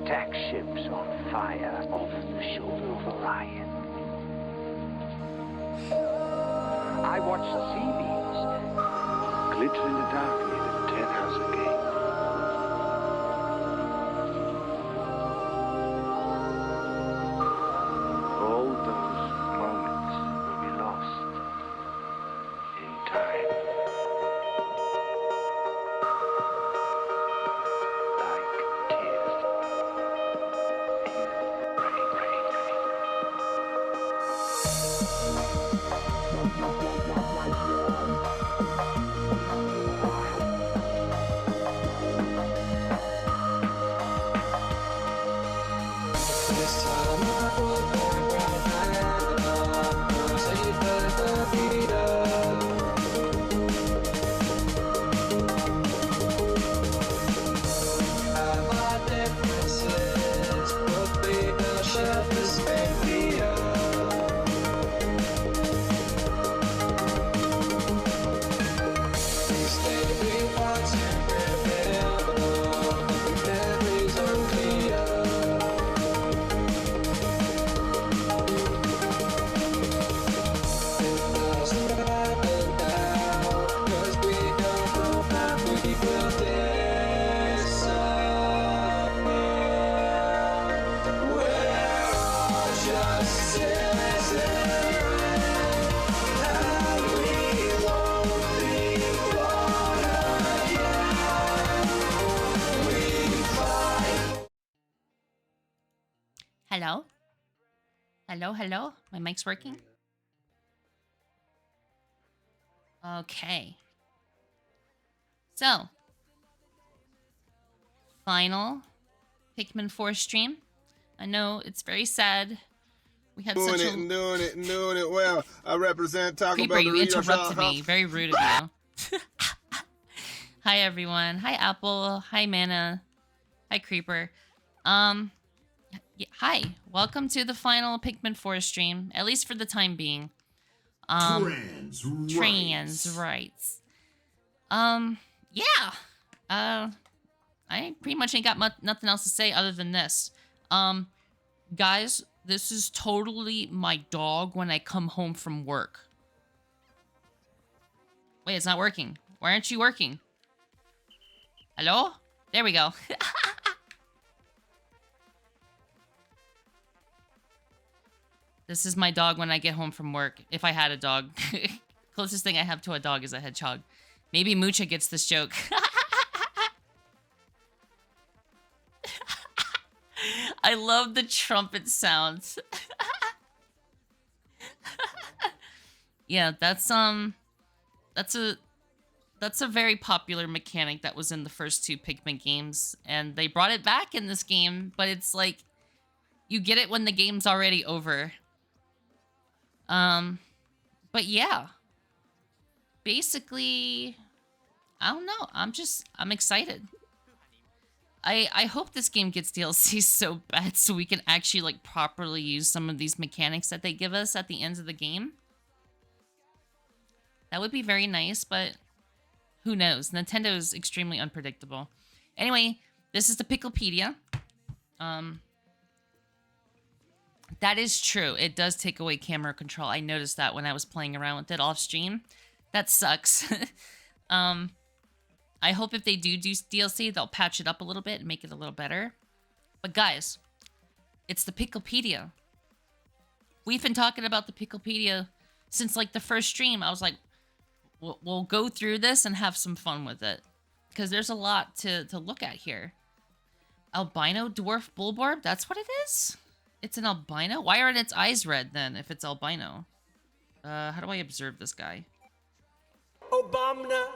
attack ships on fire off the shoulder of Orion. I watch the sea beams glitter in the dark near the 10-house gate. All those moments will be lost in time. Like tears in rain. This time I will burn save the Beetle. Have our differences, but we will share this baby up. This day we want to remember, memories unclear. Hello? Hello, hello? My mic's working? Okay. So, final Pikmin 4 stream. I know it's very sad. We had such a... doing it well. I represent Taco Creeper, Bell. you interrupted me. Very rude of you. Hi, everyone. Hi, Apple. Hi, Mana. Hi, Creeper. Yeah, hi. Welcome to the final Pikmin 4 stream, at least for the time being. Trans rights. Yeah. I pretty much ain't got nothing else to say other than this. Guys, this is totally my dog when I come home from work. Wait, it's not working. Why aren't you working? Hello? There we go. This is my dog when I get home from work. If I had a dog. Closest thing I have to a dog is a hedgehog. Maybe Mucha gets this joke. I love the trumpet sounds. Yeah, that's a very popular mechanic that was in the first two Pikmin games, and they brought it back in this game, but it's like you get it when the game's already over. But yeah. Basically, I don't know. I'm excited. I hope this game gets DLC so bad so we can actually like properly use some of these mechanics that they give us at the end of the game. That would be very nice, but who knows? Nintendo is extremely unpredictable. Anyway, this is the Picklepedia. That is true. It does take away camera control. I noticed that when I was playing around with it off stream. That sucks. I hope if they do DLC, they'll patch it up a little bit and make it a little better. But guys, it's the Picklepedia. We've been talking about the Picklepedia since like the first stream. I was like, we'll go through this and have some fun with it. Because there's a lot to look at here. Albino Dwarf Bulborb? That's what it is? It's an albino? Why aren't its eyes red then if it's albino? How do I observe this guy? Obama.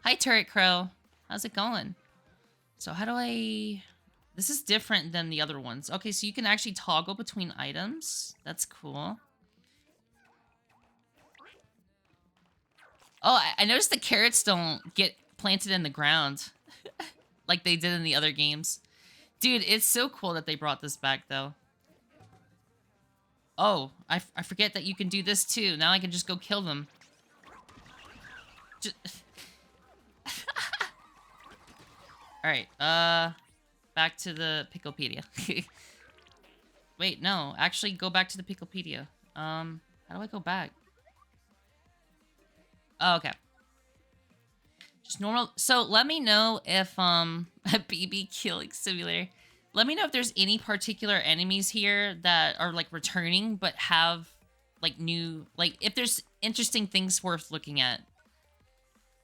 Hi, Turret Crow. How's it going? So how do I... This is different than the other ones. Okay, so you can actually toggle between items. That's cool. Oh, I noticed the carrots don't get planted in the ground like they did in the other games. Dude, it's so cool that they brought this back, though. Oh, I forget that you can do this, too. Now I can just go kill them. All right. Back to the Picklepedia. Wait, no. Actually, go back to the Picklepedia. How do I go back? Oh, okay. Just normal. So let me know if a BB killing simulator. Let me know if there's any particular enemies here that are like returning but have like new, like if there's interesting things worth looking at.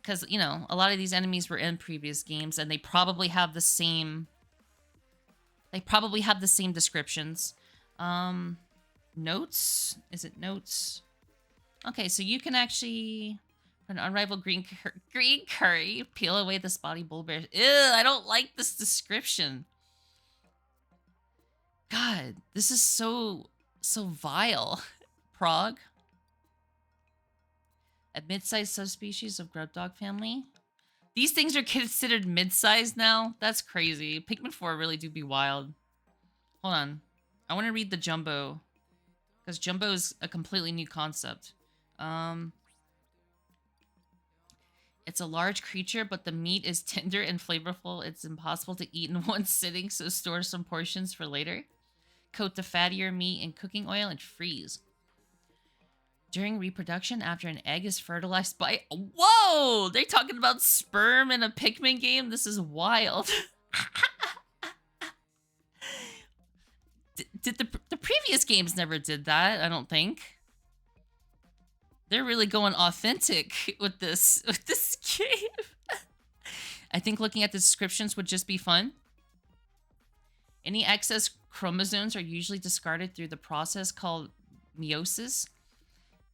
Because, you know, a lot of these enemies were in previous games and they probably have the same descriptions. Notes? Is it notes? Okay, so you can actually an unrivaled green curry, peel away the spotty bulbbear. Ew, I don't like this description. God, this is so vile. Prague. A mid-sized subspecies of grub dog family. These things are considered mid-sized now? That's crazy. Pikmin 4 really do be wild. Hold on. I want to read the Jumbo. Because Jumbo is a completely new concept. It's a large creature, but the meat is tender and flavorful. It's impossible to eat in one sitting, so store some portions for later. Coat the fattier meat in cooking oil and freeze. During reproduction, after an egg is fertilized by... Whoa! They're talking about sperm in a Pikmin game? This is wild. Did the previous games never did that, I don't think. They're really going authentic with this game. I think looking at the descriptions would just be fun. Any excess chromosomes are usually discarded through the process called meiosis.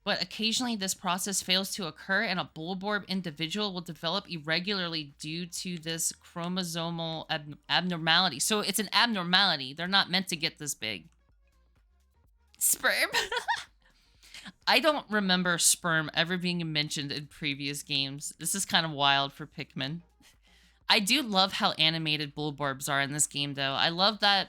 But occasionally this process fails to occur and a Bulborb individual will develop irregularly due to this chromosomal abnormality. So it's an abnormality. They're not meant to get this big. Sperm? I don't remember sperm ever being mentioned in previous games. This is kind of wild for Pikmin. I do love how animated Bulborbs are in this game, though. I love that.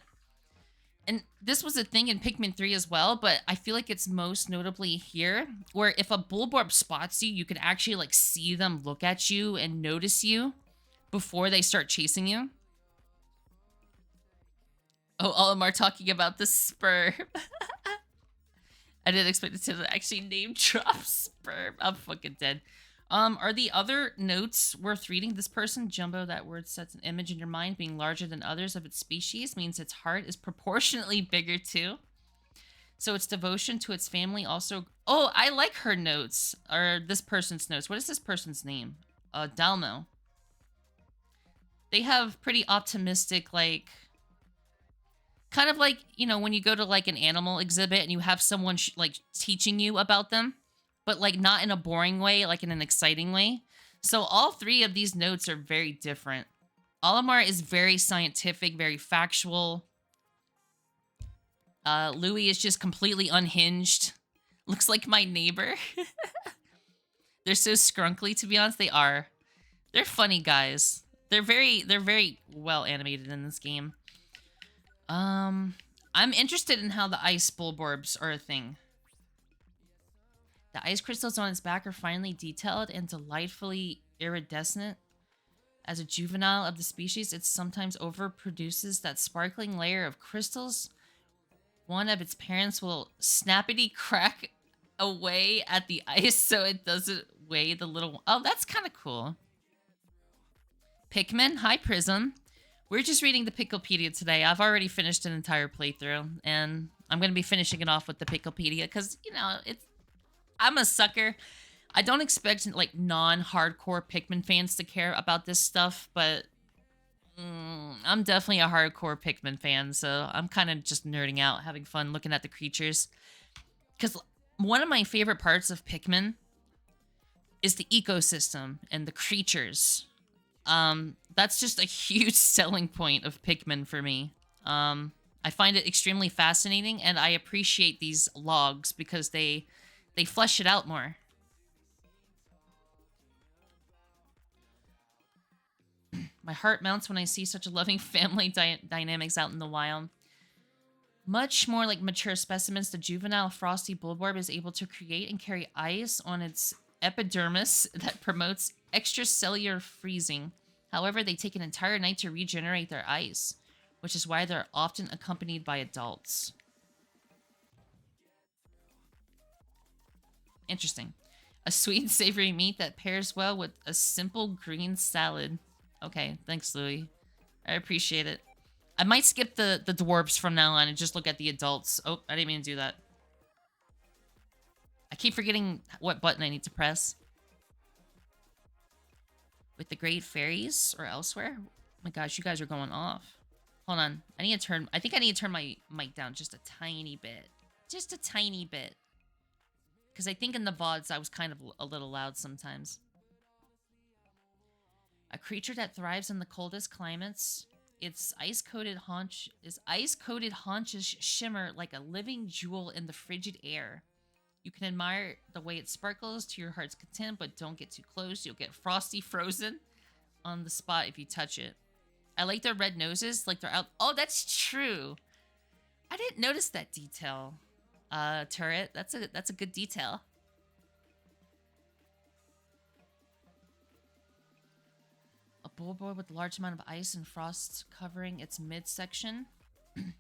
And this was a thing in Pikmin 3 as well, but I feel like it's most notably here, where if a Bulborb spots you, you can actually, like, see them look at you and notice you before they start chasing you. Oh, all of them are talking about the sperm. I didn't expect it to actually name drop sperm. I'm fucking dead. Are the other notes worth reading? This person, Jumbo, that word sets an image in your mind. Being larger than others of its species means its heart is proportionately bigger too. So its devotion to its family also... Oh, I like her notes. Or this person's notes. What is this person's name? Dalmo. They have pretty optimistic, like... Kind of like, you know, when you go to, like, an animal exhibit and you have someone, like, teaching you about them. But, like, not in a boring way, like in an exciting way. So all three of these notes are very different. Olimar is very scientific, very factual. Louis is just completely unhinged. Looks like my neighbor. They're so scrunkly, to be honest. They are. They're funny guys. They're very well animated in this game. I'm interested in how the ice Bulborbs are a thing. The ice crystals on its back are finely detailed and delightfully iridescent. As a juvenile of the species, it sometimes overproduces that sparkling layer of crystals. One of its parents will snappity crack away at the ice so it doesn't weigh the little one. Oh, that's kind of cool. Pikmin, hi Prism. We're just reading the Picklepedia today. I've already finished an entire playthrough, and I'm going to be finishing it off with the Picklepedia because, you know, I'm a sucker. I don't expect, like, non-hardcore Pikmin fans to care about this stuff, but I'm definitely a hardcore Pikmin fan, so I'm kind of just nerding out, having fun looking at the creatures. Because one of my favorite parts of Pikmin is the ecosystem and the creatures. That's just a huge selling point of Pikmin for me. I find it extremely fascinating, and I appreciate these logs because they flesh it out more. My heart mounts when I see such a loving family dynamics out in the wild. Much more like mature specimens, the juvenile Frosty Bulborb is able to create and carry ice on its epidermis that promotes extracellular freezing. However, they take an entire night to regenerate their ice, which is why they're often accompanied by adults. Interesting. A sweet and savory meat that pairs well with a simple green salad. Okay, thanks, Louie. I appreciate it. I might skip the dwarves from now on and just look at the adults. Oh, I didn't mean to do that. I keep forgetting what button I need to press. With the great fairies or elsewhere? Oh my gosh, you guys are going off. Hold on. I think I need to turn my mic down just a tiny bit. Just a tiny bit. Because I think in the VODs I was kind of a little loud sometimes. A creature that thrives in the coldest climates. Its ice-coated haunches shimmer like a living jewel in the frigid air. You can admire the way it sparkles to your heart's content, but don't get too close. You'll get Frosty frozen on the spot if you touch it. I like their red noses, like they're out. Oh, that's true. I didn't notice that detail. Turret. That's a good detail. A Bulborb with a large amount of ice and frost covering its midsection.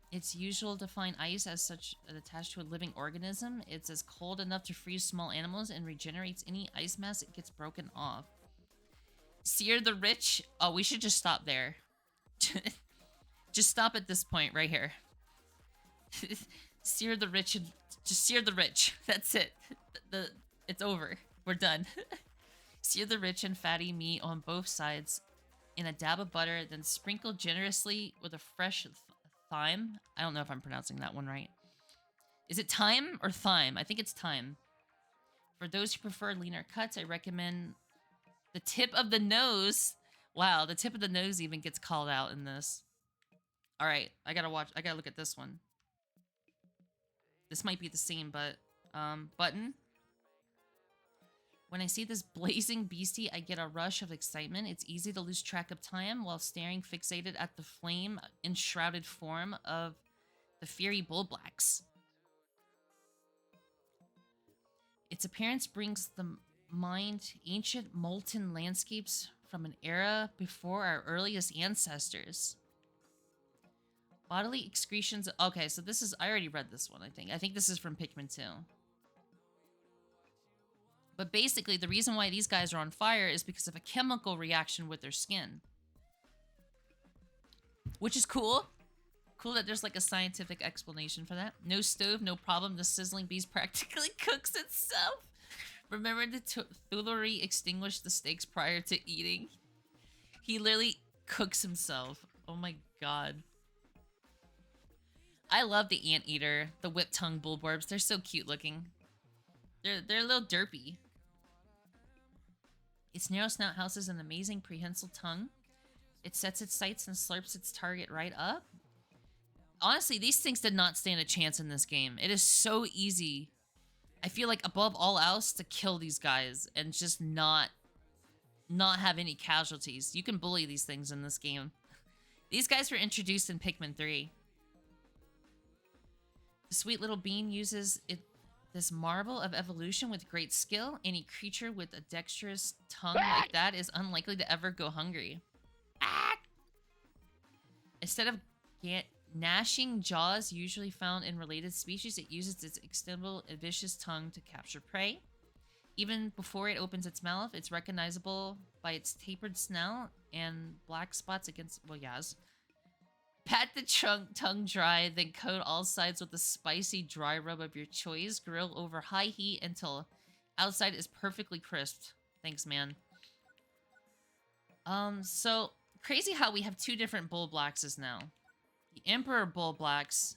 It's usual to find ice as such attached to a living organism. It's as cold enough to freeze small animals and regenerates any ice mass it gets broken off. Seer the Rich. Oh, we should just stop there. Just stop at this point right here. Seer the Rich and just sear the rich. That's it. It's over. We're done. Sear the rich and fatty meat on both sides in a dab of butter, then sprinkle generously with a fresh thyme. I don't know if I'm pronouncing that one right. Is it thyme or thyme? I think it's thyme. For those who prefer leaner cuts, I recommend the tip of the nose. Wow, the tip of the nose even gets called out in this. All right, I gotta look at this one. This might be the same, but button. When I see this blazing beastie, I get a rush of excitement. It's easy to lose track of time while staring fixated at the flame-enshrouded form of the fiery Bulblax. Its appearance brings the mind ancient molten landscapes from an era before our earliest ancestors. Bodily excretions. Okay, so this is... I already read this one, I think. I think this is from Pikmin 2. But basically, the reason why these guys are on fire is because of a chemical reaction with their skin. Which is cool. Cool that there's like a scientific explanation for that. No stove, no problem. The sizzling beast practically cooks itself. Remember to thoroughly extinguish the steaks prior to eating. He literally cooks himself. Oh my god. I love the anteater, the Whiptongue Bulborbs. They're so cute looking. They're a little derpy. Its narrow snout houses an amazing prehensile tongue. It sets its sights and slurps its target right up. Honestly, these things did not stand a chance in this game. It is so easy, I feel like, above all else, to kill these guys and just not have any casualties. You can bully these things in this game. These guys were introduced in Pikmin 3. The sweet little bean uses this marvel of evolution with great skill. Any creature with a dexterous tongue like that is unlikely to ever go hungry. Instead of gnashing jaws usually found in related species, it uses its extendable and vicious tongue to capture prey. Even before it opens its mouth, it's recognizable by its tapered snout and black spots against... well, yes. Pat the tongue dry, then coat all sides with a spicy dry rub of your choice. Grill over high heat until outside is perfectly crisped. Thanks, man. So crazy how we have two different Bulblaxes now. The Emperor Bulblax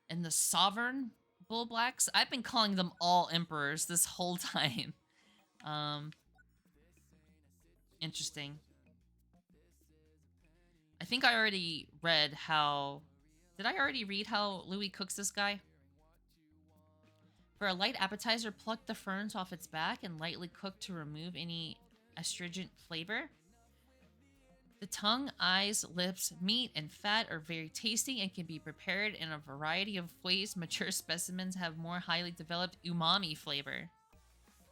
and the Sovereign Bulblax. I've been calling them all Emperors this whole time. Interesting. I think I already read how... Did I already read how Louis cooks this guy? For a light appetizer, pluck the ferns off its back and lightly cook to remove any astringent flavor. The tongue, eyes, lips, meat, and fat are very tasty and can be prepared in a variety of ways. Mature specimens have more highly developed umami flavor.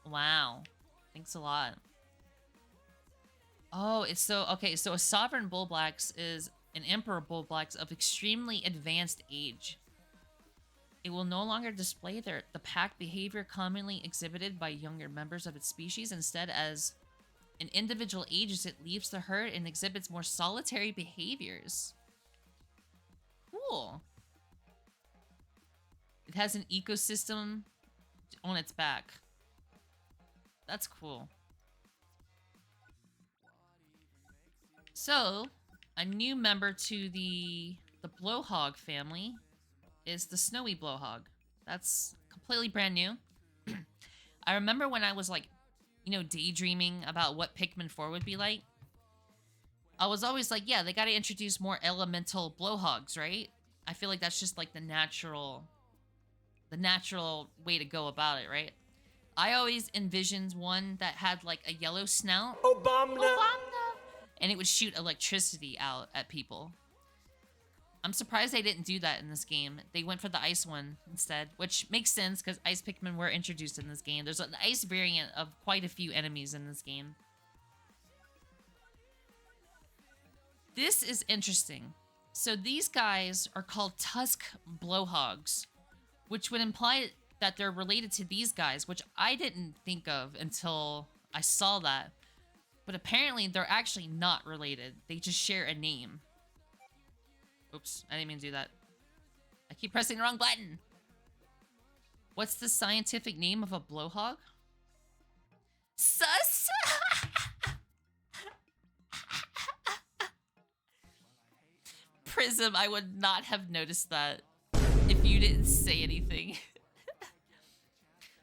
Wow. Thanks a lot. Oh, it's so okay. So a sovereign Bulblax is an emperor Bulblax of extremely advanced age. It will no longer display the pack behavior commonly exhibited by younger members of its species. Instead, as an individual ages, it leaves the herd and exhibits more solitary behaviors. Cool. It has an ecosystem on its back. That's cool. So, a new member to the Blowhog family is the Snowy Blowhog. That's completely brand new. I remember when I was like, you know, daydreaming about what Pikmin 4 would be like. I was always like, yeah, they got to introduce more elemental Blowhogs, right? I feel like that's just like the natural way to go about it, right? I always envisioned one that had like a yellow snout. Obama! And it would shoot electricity out at people. I'm surprised they didn't do that in this game. They went for the ice one instead, which makes sense because ice Pikmin were introduced in this game. There's an ice variant of quite a few enemies in this game. This is interesting. So these guys are called Tusked Blowhogs, which would imply that they're related to these guys, which I didn't think of until I saw that. But apparently they're actually not related. They just share a name. Oops, I didn't mean to do that. I keep pressing the wrong button. What's the scientific name of a blowhog? Sus! Prism, I would not have noticed that if you didn't say anything.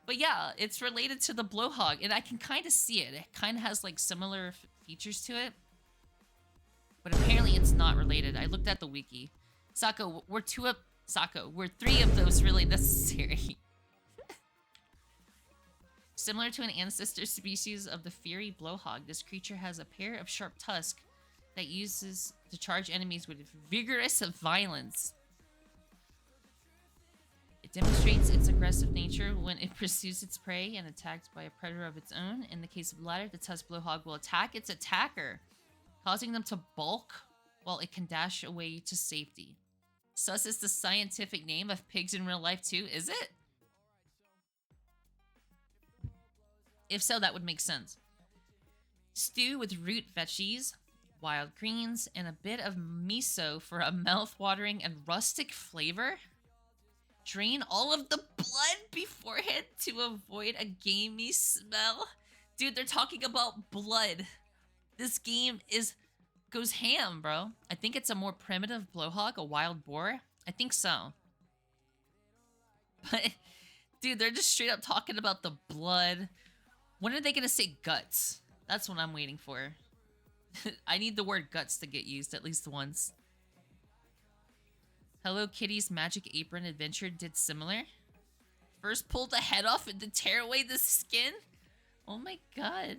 But yeah, it's related to the Blowhog, and I can kind of see it. It kind of has like similar features to it. But apparently it's not related. I looked at the wiki. Sako, we're three of those really necessary. Similar to an ancestor species of the fiery Blowhog, this creature has a pair of sharp tusks that uses to charge enemies with vigorous violence. It demonstrates its aggressive nature when it pursues its prey and attacked by a predator of its own. In the case of the latter, the Tusked Blowhog will attack its attacker, causing them to balk while it can dash away to safety. Sus is the scientific name of pigs in real life too, is it? If so, that would make sense. Stew with root veggies, wild greens, and a bit of miso for a mouth-watering and rustic flavor. Drain all of the blood beforehand to avoid a gamey smell. Dude, they're talking about blood. This game goes ham, bro. I think it's a more primitive blowhog, a wild boar. I think so. But, dude, they're just straight up talking about the blood. When are they gonna say guts? That's what I'm waiting for. I need the word guts to get used at least once. Hello Kitty's Magic Apron Adventure did similar. First pulled the head off and then tear away the skin? Oh my god.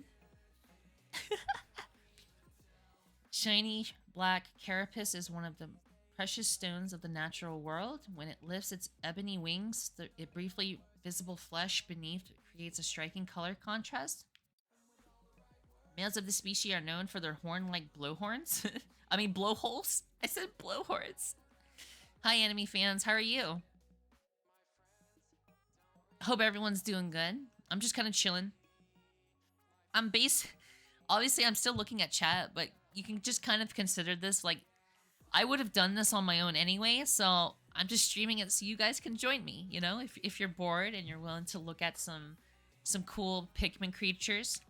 Shiny black carapace is one of the precious stones of the natural world. When it lifts its ebony wings, the briefly visible flesh beneath creates a striking color contrast. Males of the species are known for their horn-like blowhorns. I mean blowholes? I said blowhorns. Hi, anime fans. How are you? Hope everyone's doing good. I'm just kind of chilling. Obviously, I'm still looking at chat, but you can just kind of consider this like I would have done this on my own anyway, so I'm just streaming it so you guys can join me, you know, if you're bored and you're willing to look at some cool Pikmin creatures.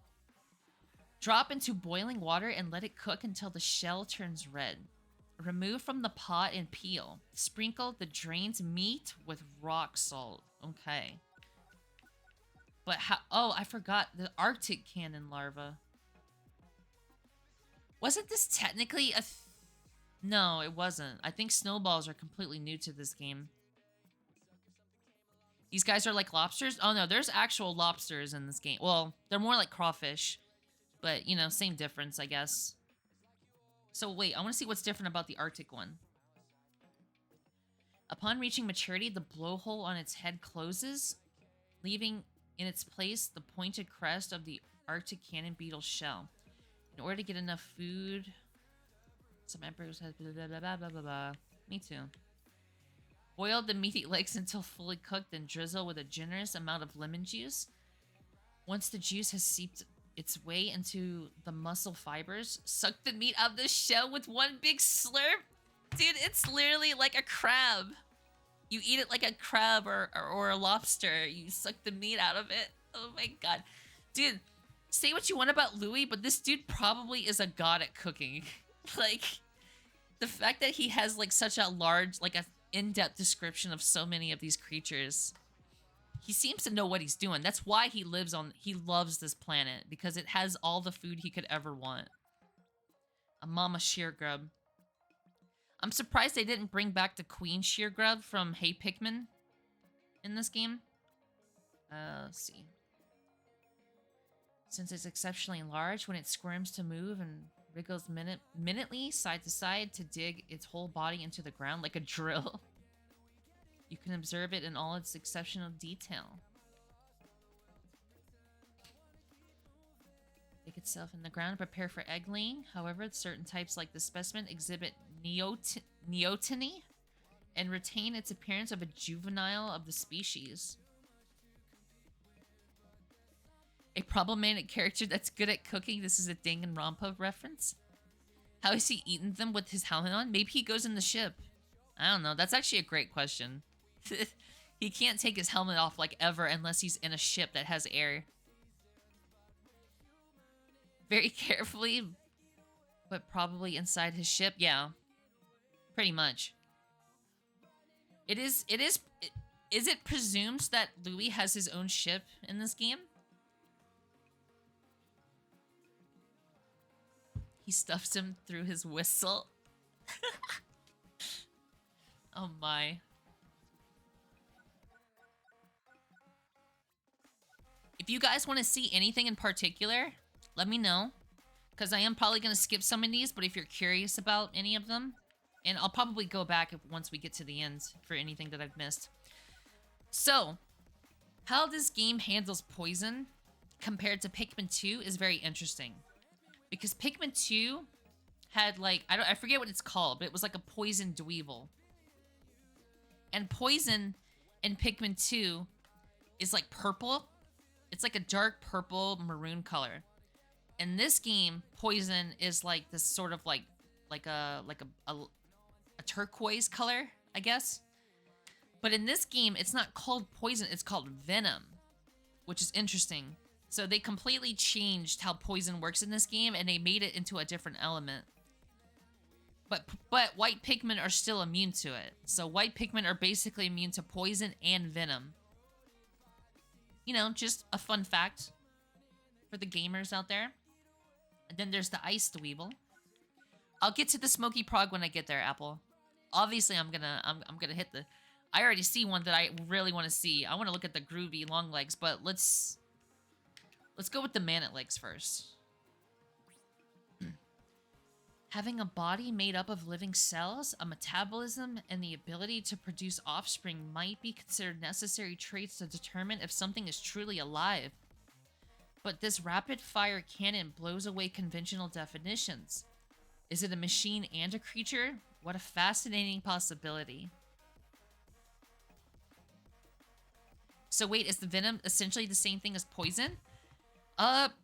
Drop into boiling water and let it cook until the shell turns red. Remove from the pot and peel. Sprinkle the drained meat with rock salt. Okay. But how... Oh, I forgot. The Arctic cannon larva. Wasn't this technically a... No, it wasn't. I think snowballs are completely new to this game. These guys are like lobsters? Oh no, there's actual lobsters in this game. Well, they're more like crawfish. But, you know, same difference, I guess. So wait, I want to see what's different about the Arctic one. Upon reaching maturity, the blowhole on its head closes, leaving in its place the pointed crest of the Arctic cannon beetle shell. In order to get enough food, some emperors have blah blah blah blah blah blah blah. Me too. Boil the meaty legs until fully cooked and drizzle with a generous amount of lemon juice. Once the juice has seeped its way into the muscle fibers, suck the meat out of the shell with one big slurp. Dude, it's literally like a crab. You eat it like a crab or a lobster. You suck the meat out of it. Oh my god. Dude, say what you want about Louis, but this dude probably is a god at cooking. Like, the fact that he has like such a large, like a in-depth description of so many of these creatures. He seems to know what he's doing. That's why he loves this planet, because it has all the food he could ever want. A mama Sheergrub. I'm surprised they didn't bring back the Queen Sheergrub from Hey Pikmin in this game. Let's see. Since it's exceptionally large, when it squirms to move and wriggles minutely side to side to dig its whole body into the ground like a drill. You can observe it in all its exceptional detail. Dig itself in the ground, prepare for egg laying. However, certain types like the specimen exhibit neoteny and retain its appearance of a juvenile of the species. A problematic character that's good at cooking. This is a Danganronpa reference. How has he eaten them with his helmet on? Maybe he goes in the ship. I don't know. That's actually a great question. He can't take his helmet off like ever unless he's in a ship that has air. Very carefully, but probably inside his ship. Yeah, pretty much. Is it presumed that Louis has his own ship in this game? He stuffs him through his whistle. Oh my. If you guys want to see anything in particular, let me know. Because I am probably going to skip some of these, but if you're curious about any of them, and I'll probably go back once we get to the end for anything that I've missed. So, how this game handles poison compared to Pikmin 2 is very interesting. Because Pikmin 2 had like, I forget what it's called, but it was like a poison Dweevil. And poison in Pikmin 2 is like purple. It's like a dark purple maroon color. In this game, poison is like this sort of like a turquoise color, I guess. But in this game, it's not called poison, it's called venom, which is interesting. So they completely changed how poison works in this game, and they made it into a different element. But white Pikmin are still immune to it. So white Pikmin are basically immune to poison and venom. You know, just a fun fact for the gamers out there. And then there's the Ice Dweevil. I'll get to the Smoky Prog when I get there, Apple. Obviously, I'm gonna hit the... I already see one that I really want to see. I want to look at the Groovy long legs, but let's go with the Mammoth legs first. Having a body made up of living cells, a metabolism, and the ability to produce offspring might be considered necessary traits to determine if something is truly alive. But this rapid-fire cannon blows away conventional definitions. Is it a machine and a creature? What a fascinating possibility. So wait, is the venom essentially the same thing as poison?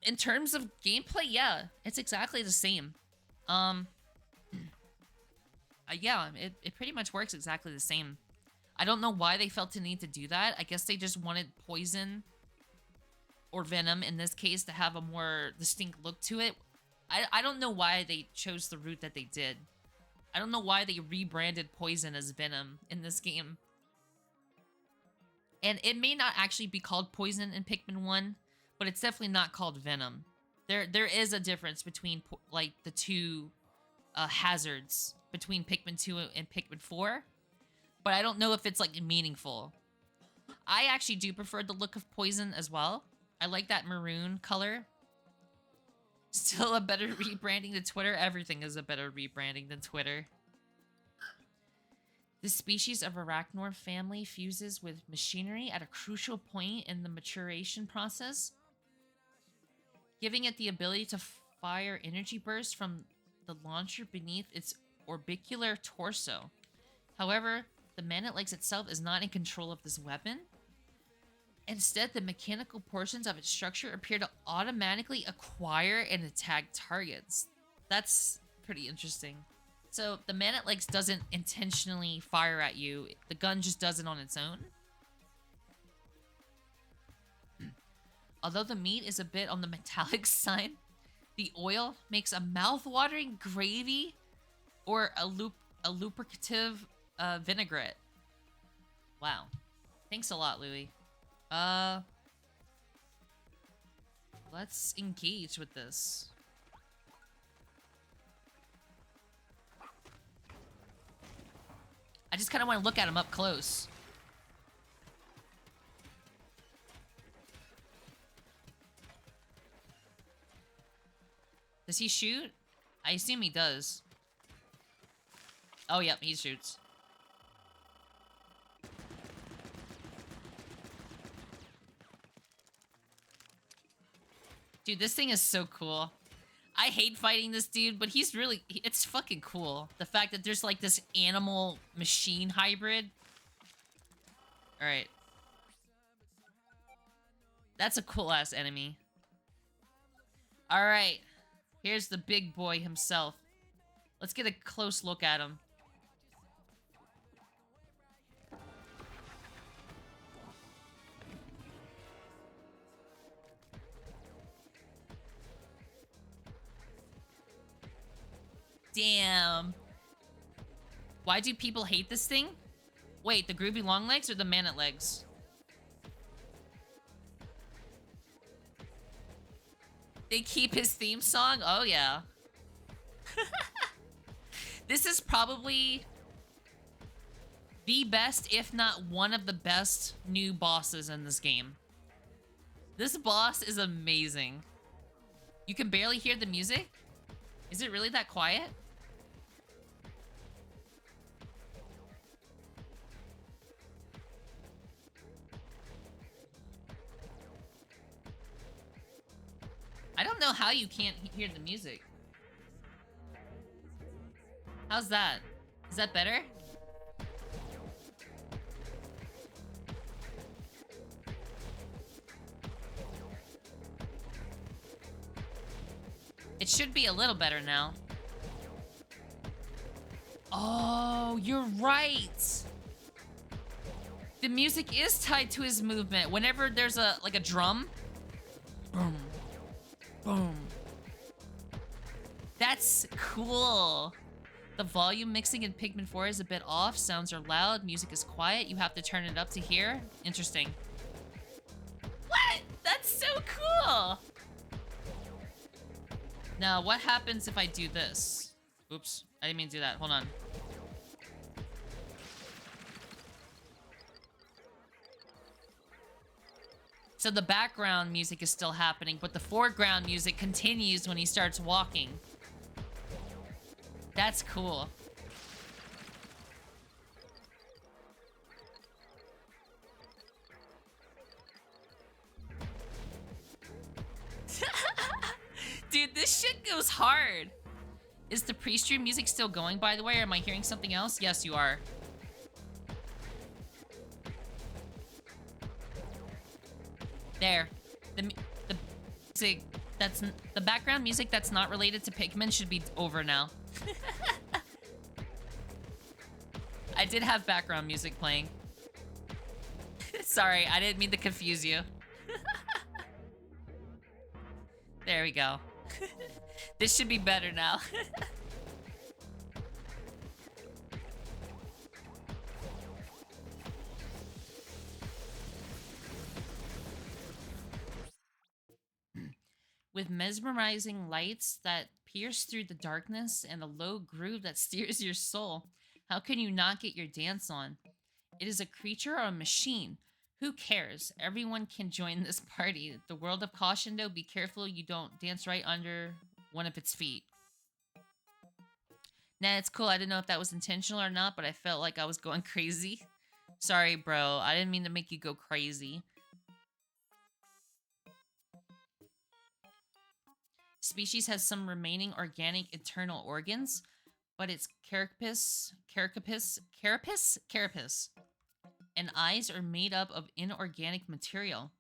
In terms of gameplay, yeah, it's exactly the same. Yeah, it pretty much works exactly the same. I don't know why they felt the need to do that. I guess they just wanted poison or venom in this case to have a more distinct look to it. I don't know why they chose the route that they did. I don't know why they rebranded poison as venom in this game. And it may not actually be called poison in Pikmin 1, but it's definitely not called venom. There is a difference between like the two hazards between Pikmin 2 and Pikmin 4, but I don't know if it's like meaningful. I actually do prefer the look of poison as well. I like that maroon color. Still a better rebranding than Twitter. Everything is a better rebranding than Twitter. This species of arachnid family fuses with machinery at a crucial point in the maturation process, giving it the ability to fire energy burst from the launcher beneath its orbicular torso. However, the Mammoth legs itself is not in control of this weapon. Instead, the mechanical portions of its structure appear to automatically acquire and attack targets. That's pretty interesting. So the Mammoth legs doesn't intentionally fire at you. The gun just does it on its own. Although the meat is a bit on the metallic side, the oil makes a mouth-watering gravy or a lubricative vinaigrette. Wow. Thanks a lot, Louie. Let's engage with this. I just kind of want to look at him up close. Does he shoot? I assume he does. Oh, yep, he shoots. Dude, this thing is so cool. I hate fighting this dude, but he's really... It's fucking cool. The fact that there's like this animal-machine hybrid. Alright. That's a cool-ass enemy. Alright. Here's the big boy himself. Let's get a close look at him. Damn. Why do people hate this thing? Wait, the Groovy long legs or the Mammoth legs? They keep his theme song? Oh, yeah. This is probably the best, if not one of the best, new bosses in this game. This boss is amazing. You can barely hear the music? Is it really that quiet? I don't know how you can't hear the music. How's that? Is that better? It should be a little better now. Oh, you're right. The music is tied to his movement. Whenever there's a drum, boom, boom. That's cool. The volume mixing in Pikmin 4 is a bit off. Sounds are loud. Music is quiet. You have to turn it up to hear. Interesting. What? That's so cool. Now, what happens if I do this? Oops, I didn't mean to do that. Hold on. So the background music is still happening, but the foreground music continues when he starts walking. That's cool. Dude, this shit goes hard. Is the pre-stream music still going, by the way? Or am I hearing something else? Yes, you are. There. The music that's the background music that's not related to Pikmin should be over now. I did have background music playing. Sorry, I didn't mean to confuse you. There we go. This should be better now. With mesmerizing lights that pierce through the darkness and a low groove that steers your soul, how can you not get your dance on? It is a creature or a machine. Who cares? Everyone can join this party. The world of caution, though, be careful you don't dance right under one of its feet. Nah, it's cool. I didn't know if that was intentional or not, but I felt like I was going crazy. Sorry, bro. I didn't mean to make you go crazy. species has some remaining organic internal organs, but its carapace, and eyes are made up of inorganic material.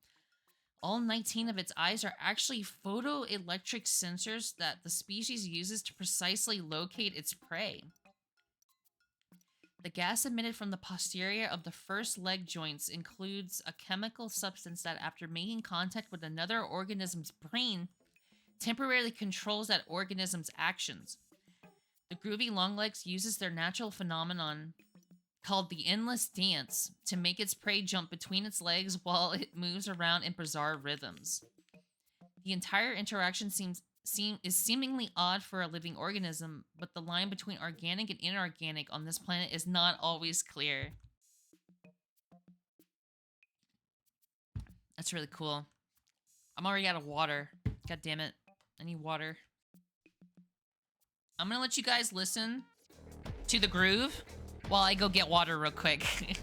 All 19 of its eyes are actually photoelectric sensors that the species uses to precisely locate its prey. The gas emitted from the posterior of the first leg joints includes a chemical substance that, after making contact with another organism's brain, temporarily controls that organism's actions. The Groovy Longlegs uses their natural phenomenon called the endless dance to make its prey jump between its legs while it moves around in bizarre rhythms. The entire interaction is seemingly odd for a living organism, but the line between organic and inorganic on this planet is not always clear. That's really cool. I'm already out of water. God damn it. I need water. I'm gonna let you guys listen to the groove while I go get water real quick.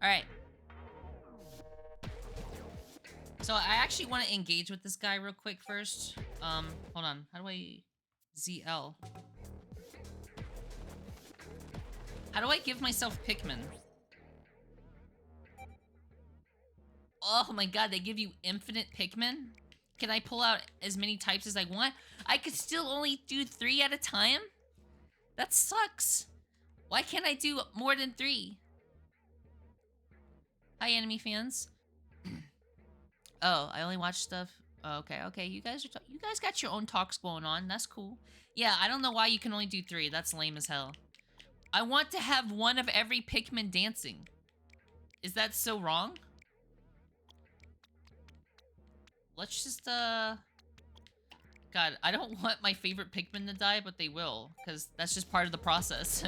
Alright. So I actually want to engage with this guy real quick first. Hold on. How do I... ZL. How do I give myself Pikmin? Oh my god, they give you infinite Pikmin? Can I pull out as many types as I want? I could still only do 3 at a time? That sucks. Why can't I do more than 3? Hi, anime fans. Oh, I only watch stuff. Oh, okay. You guys got your own talks going on. That's cool. Yeah, I don't know why you can only do 3. That's lame as hell. I want to have one of every Pikmin dancing. Is that so wrong? Let's just, God, I don't want my favorite Pikmin to die, but they will, because that's just part of the process.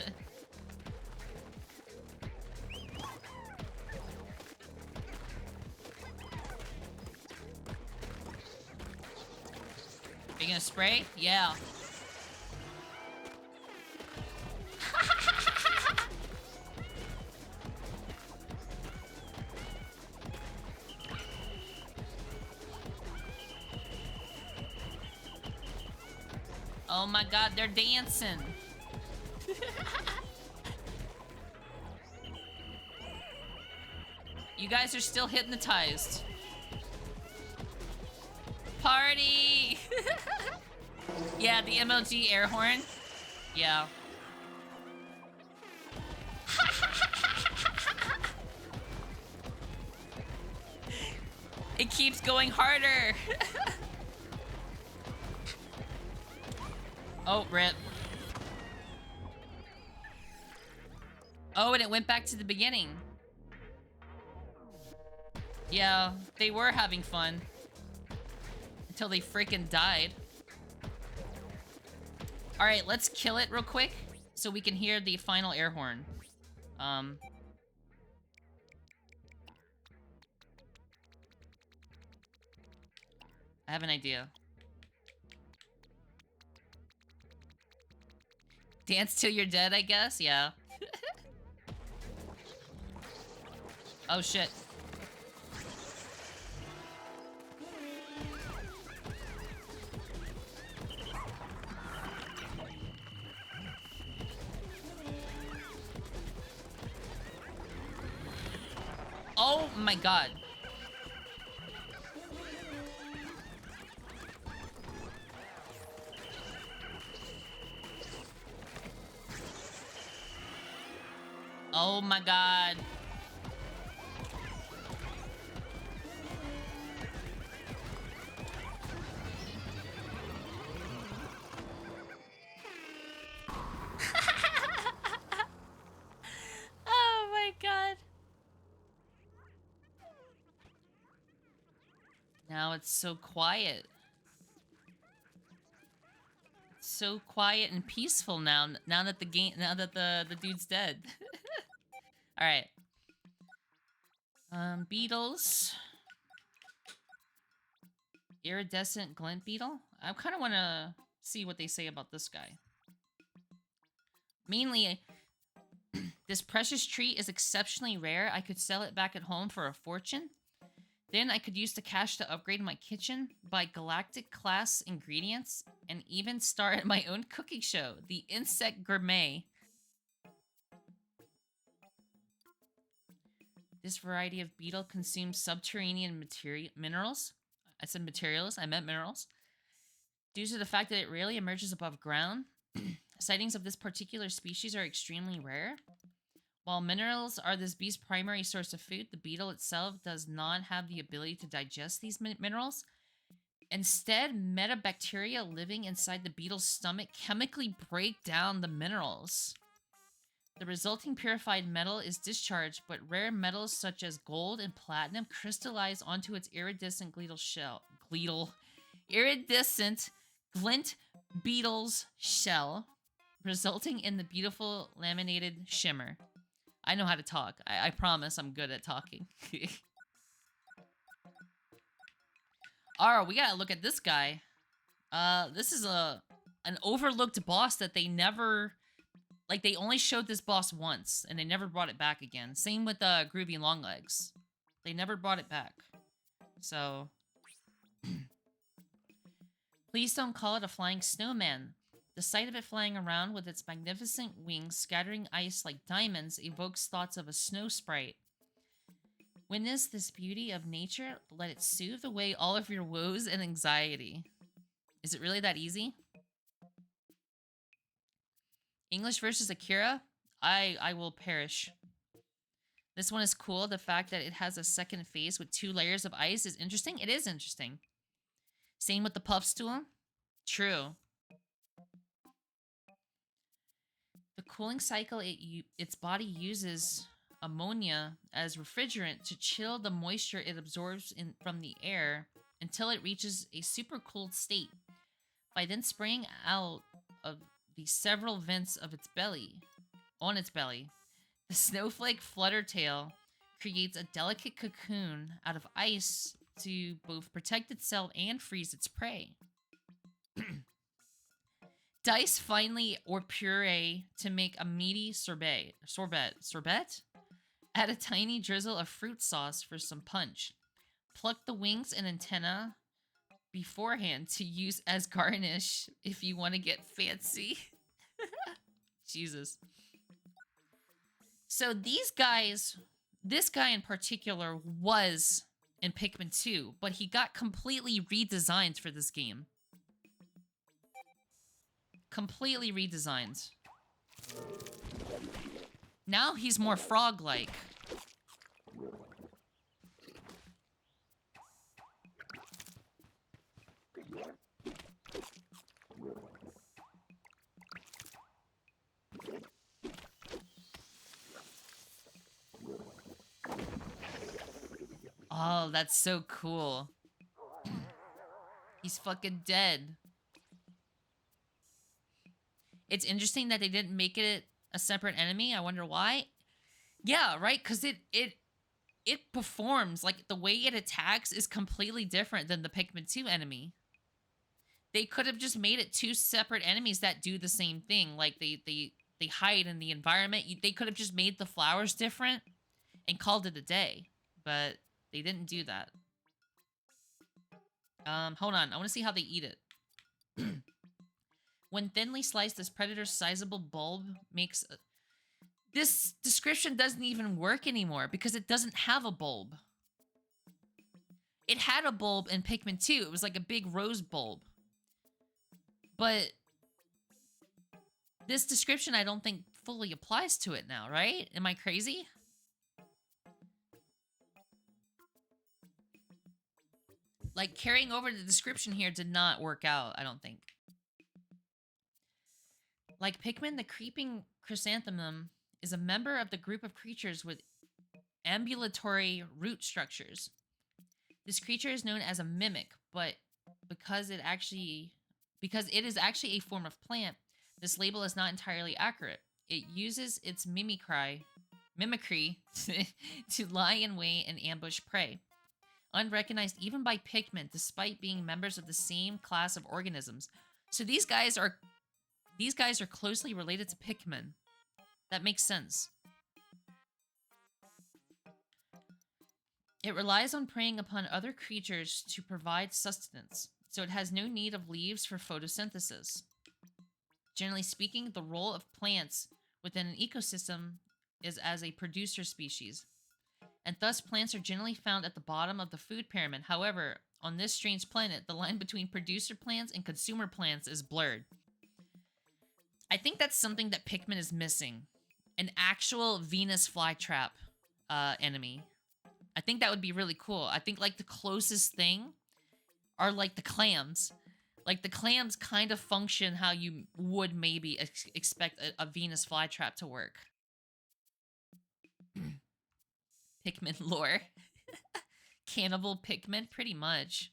Are you gonna spray? Yeah. Oh my god, they're dancing. You guys are still hypnotized. Party! Yeah, the MLG air horn. Yeah. It keeps going harder. Oh, rip. Oh, and it went back to the beginning. Yeah, they were having fun. Until they freaking died. Alright, let's kill it real quick so we can hear the final air horn. I have an idea. Dance till you're dead, I guess? Yeah. Oh, shit. Oh my god. Oh my god. Oh my god. Now it's so quiet. It's so quiet and peaceful now. Now that the dude's dead. All right. Beetles. Iridescent Glint Beetle. I kind of want to see what they say about this guy. Mainly, this precious treat is exceptionally rare. I could sell it back at home for a fortune. Then I could use the cash to upgrade my kitchen, buy galactic class ingredients, and even start my own cooking show, the Insect Gourmet. This variety of beetle consumes subterranean minerals. I said materials, I meant minerals. Due to the fact that it rarely emerges above ground, sightings of this particular species are extremely rare. While minerals are this beast's primary source of food, the beetle itself does not have the ability to digest these minerals. Instead, metabacteria living inside the beetle's stomach chemically break down the minerals. The resulting purified metal is discharged, but rare metals such as gold and platinum crystallize onto its iridescent iridescent glint beetle's shell, resulting in the beautiful laminated shimmer. I know how to talk. I promise I'm good at talking. Alright, we gotta look at this guy. This is an overlooked boss that they never... Like, they only showed this boss once, and they never brought it back again. Same with Groovy Longlegs. They never brought it back. So... Please don't call it a flying snowman. The sight of it flying around with its magnificent wings scattering ice like diamonds evokes thoughts of a snow sprite. Witness this beauty of nature, let it soothe away all of your woes and anxiety. Is it really that easy? English versus Akira? I will perish. This one is cool. The fact that it has a second phase with 2 layers of ice is interesting. It is interesting. Same with the Puffstool. True. The cooling cycle, its body uses ammonia as refrigerant to chill the moisture it absorbs from the air until it reaches a super cooled state. By then spraying out of the several vents of its belly, the Snowflake Fluttertail creates a delicate cocoon out of ice to both protect itself and freeze its prey. Dice finely or puree to make a meaty sorbet. Add a tiny drizzle of fruit sauce for some punch. Pluck the wings and antenna beforehand to use as garnish if you want to get fancy. Jesus. So these guys, this guy in particular was in Pikmin 2, but he got completely redesigned for this game. Completely redesigned. Now he's more frog-like. Oh, that's so cool. He's fucking dead. It's interesting that they didn't make it a separate enemy. I wonder why. Yeah, right? Because it performs, like, the way it attacks is completely different than the Pikmin 2 enemy. They could have just made it 2 separate enemies that do the same thing. Like, they hide in the environment. They could have just made the flowers different and called it a day. But they didn't do that. Hold on. I want to see how they eat it. When thinly sliced, this predator's sizable bulb makes... This description doesn't even work anymore because it doesn't have a bulb. It had a bulb in Pikmin 2. It was like a big rose bulb. But this description, I don't think fully applies to it now, right? Am I crazy? Like, carrying over the description here did not work out, I don't think. Like Pikmin, the creeping Chrysanthemum is a member of the group of creatures with ambulatory root structures. This creature is known as a mimic, but because it is actually a form of plant, this label is not entirely accurate. It uses its mimicry to lie in wait and ambush prey. Unrecognized even by Pikmin, despite being members of the same class of organisms. So these guys are closely related to Pikmin. That makes sense. It relies on preying upon other creatures to provide sustenance, so it has no need of leaves for photosynthesis. Generally speaking, the role of plants within an ecosystem is as a producer species, and thus plants are generally found at the bottom of the food pyramid. However, on this strange planet, the line between producer plants and consumer plants is blurred. I think that's something that Pikmin is missing. An actual Venus flytrap enemy. I think that would be really cool. I think like the closest thing are like the clams. Like the clams kind of function how you would maybe expect a Venus flytrap to work. Pikmin lore. Cannibal Pikmin, pretty much.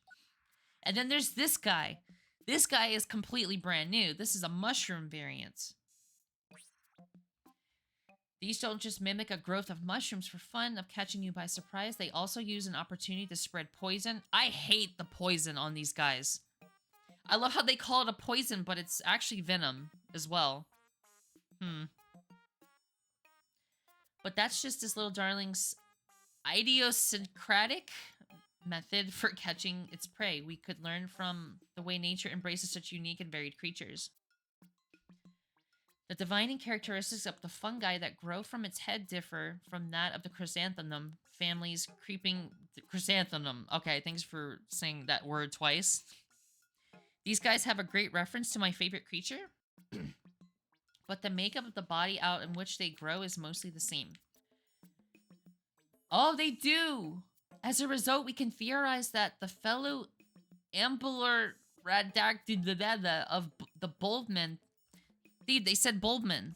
And then there's this guy. This guy is completely brand new. This is a mushroom variant. These don't just mimic a growth of mushrooms for fun of catching you by surprise. They also use an opportunity to spread poison. I hate the poison on these guys. I love how they call it a poison, but it's actually venom as well. But that's just this little darling's idiosyncratic method for catching its prey. We could learn from the way nature embraces such unique and varied creatures. The defining characteristics of the fungi that grow from its head differ from that of the chrysanthemum family's creeping chrysanthemum. Okay, thanks for saying that word twice. These guys have a great reference to my favorite creature, but the makeup of the body out in which they grow is mostly the same. Oh, they do! As a result, we can theorize that the fellow ambular radactida of the Bulbman. They said Bulbman.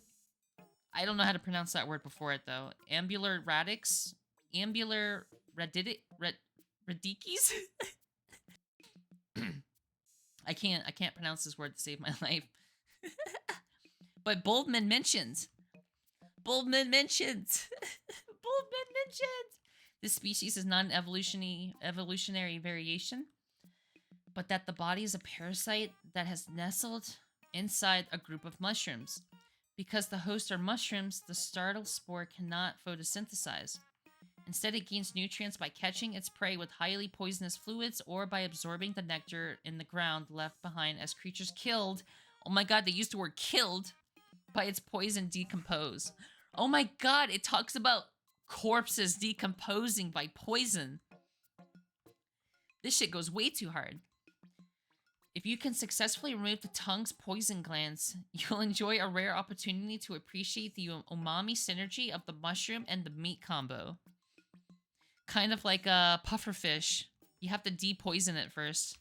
I don't know how to pronounce that word before it though. Ambular radix? Ambular radikis? I can't pronounce this word to save my life. But Bulbman mentioned. Bulbman mentioned. Bulbman mentioned. This species is not an evolutionary variation, but that the body is a parasite that has nestled inside a group of mushrooms. Because the hosts are mushrooms, the startle spore cannot photosynthesize. Instead, it gains nutrients by catching its prey with highly poisonous fluids or by absorbing the nectar in the ground left behind as creatures killed. Oh my god, they used the word killed by its poison decompose. Oh my god, it talks about corpses decomposing by poison. This shit goes way too hard. If you can successfully remove the tongue's poison glands, you'll enjoy a rare opportunity to appreciate the umami synergy of the mushroom and the meat combo. Kind of like a pufferfish. You have to depoison it first.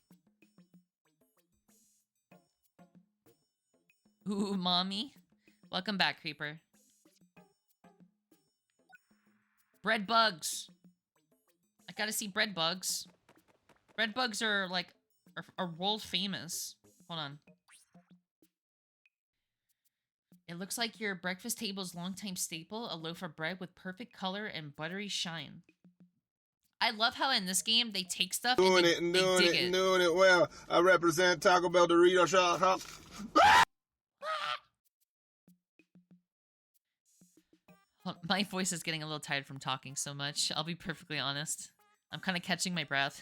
Ooh, mommy. Welcome back, Creeper. Breadbugs. I gotta see breadbugs. Breadbugs are like are world famous. Hold on. It looks like your breakfast table's longtime staple, a loaf of bread with perfect color and buttery shine. I love how in this game they take stuff and they dig it. Doing it well. I represent Taco Bell Dorito Shop. My voice is getting a little tired from talking so much. I'll be perfectly honest. I'm kind of catching my breath.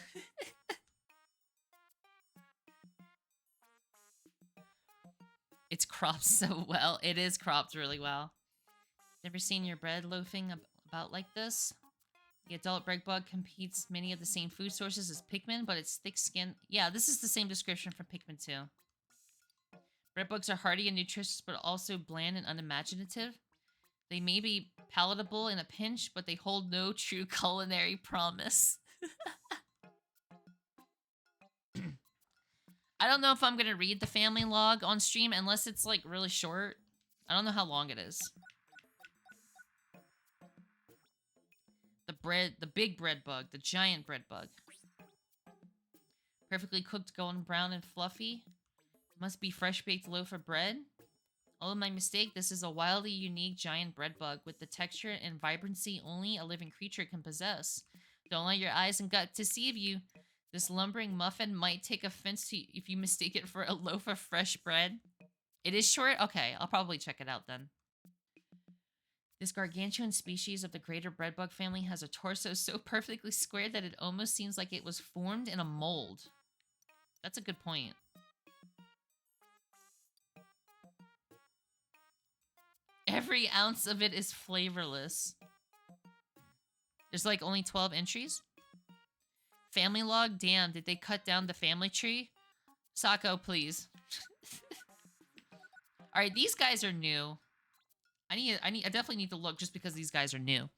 It's cropped so well. It is cropped really well. Never seen your bread loafing about like this? The adult breadbug competes many of the same food sources as Pikmin, but its thick skin... Yeah, this is the same description from Pikmin 2. Breadbugs are hardy and nutritious, but also bland and unimaginative. They may be palatable in a pinch, but they hold no true culinary promise. I don't know if I'm gonna read the family log on stream unless it's like really short. I don't know how long it is. The big bread bug, the giant bread bug. Perfectly cooked, golden brown and fluffy. Must be fresh baked loaf of bread. Oh, my mistake. This is a wildly unique giant bread bug with the texture and vibrancy only a living creature can possess. Don't let your eyes and gut deceive you. This lumbering muffin might take offense to you if you mistake it for a loaf of fresh bread. It is short? Okay, I'll probably check it out then. This gargantuan species of the greater breadbug family has a torso so perfectly square that it almost seems like it was formed in a mold. That's a good point. Every ounce of it is flavorless. There's like only 12 entries. Family log? Damn, did they cut down the family tree? Sako, please. Alright, these guys are new. I definitely need to look just because these guys are new.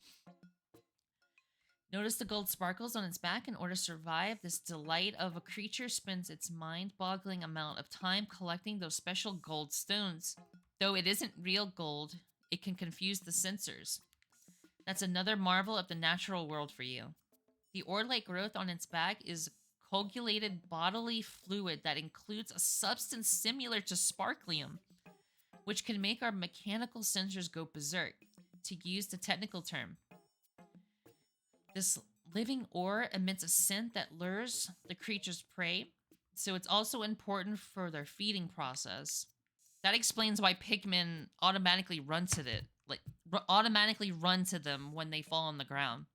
Notice the gold sparkles on its back. In order to survive, this delight of a creature spends its mind-boggling amount of time collecting those special gold stones. Though it isn't real gold, it can confuse the sensors. That's another marvel of the natural world for you. The ore-like growth on its back is coagulated bodily fluid that includes a substance similar to sparklium, which can make our mechanical sensors go berserk, to use the technical term. This living ore emits a scent that lures the creature's prey, so it's also important for their feeding process. That explains why Pikmin automatically run to it, like automatically run to them when they fall on the ground.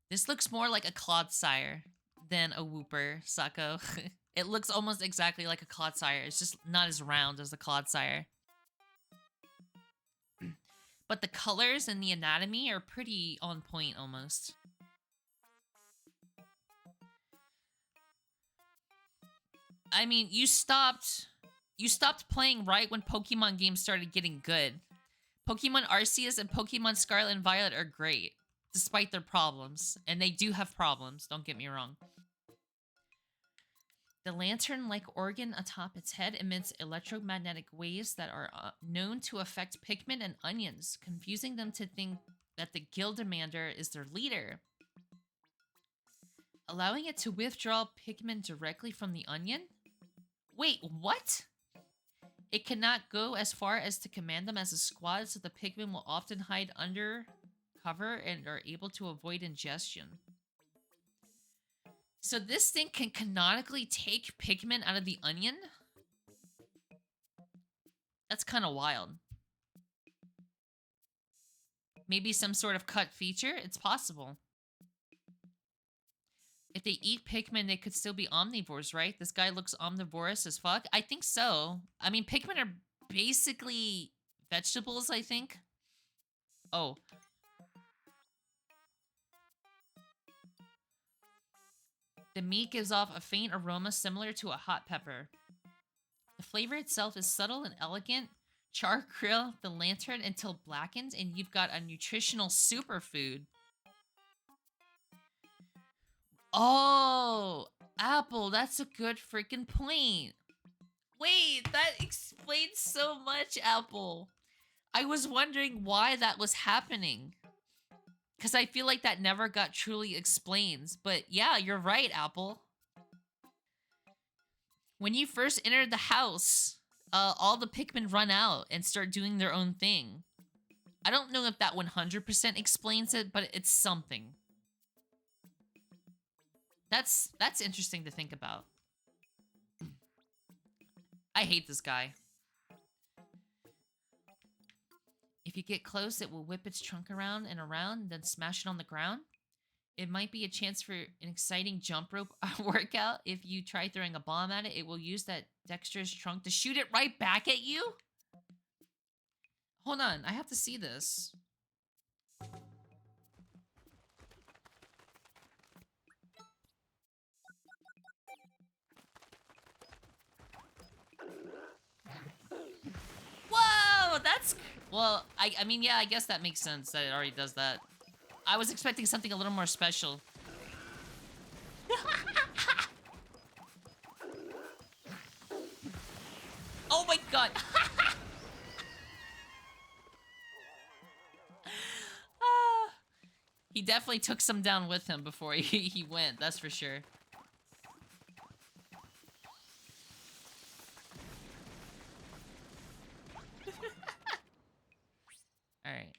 This looks more like a Clodsire than a Wooper, Sako. It looks almost exactly like a Clodsire. It's just not as round as the Clodsire. But the colors and the anatomy are pretty on point almost. I mean, you stopped playing right when Pokemon games started getting good. Pokemon Arceus and Pokemon Scarlet and Violet are great, despite their problems. And they do have problems, don't get me wrong. The lantern-like organ atop its head emits electromagnetic waves that are known to affect Pikmin and onions, confusing them to think that the Gildemander is their leader. Allowing it to withdraw Pikmin directly from the onion? Wait, what? It cannot go as far as to command them as a squad, so the Pikmin will often hide under cover and are able to avoid ingestion. So this thing can canonically take Pikmin out of the onion? That's kind of wild. Maybe some sort of cut feature? It's possible. If they eat Pikmin, they could still be omnivores, right? This guy looks omnivorous as fuck. I think so. I mean, Pikmin are basically vegetables, I think. Oh. The meat gives off a faint aroma similar to a hot pepper. The flavor itself is subtle and elegant. Char grill the lantern until blackened, and you've got a nutritional superfood. Oh, Apple, that's a good freaking point. Wait, that explains so much, Apple. I was wondering why that was happening. Because I feel like that never got truly explained. But yeah, you're right, Apple. When you first enter the house, all the Pikmin run out and start doing their own thing. I don't know if that 100% explains it, but it's something. That's interesting to think about. I hate this guy. If you get close, it will whip its trunk around and around, then smash it on the ground. It might be a chance for an exciting jump rope workout. If you try throwing a bomb at it, it will use that dexterous trunk to shoot it right back at you? Hold on, I have to see this. Whoa! Well, I mean, yeah, I guess that makes sense that it already does that. I was expecting something a little more special. Oh my god! Ah, he definitely took some down with him before he went, that's for sure. Alright.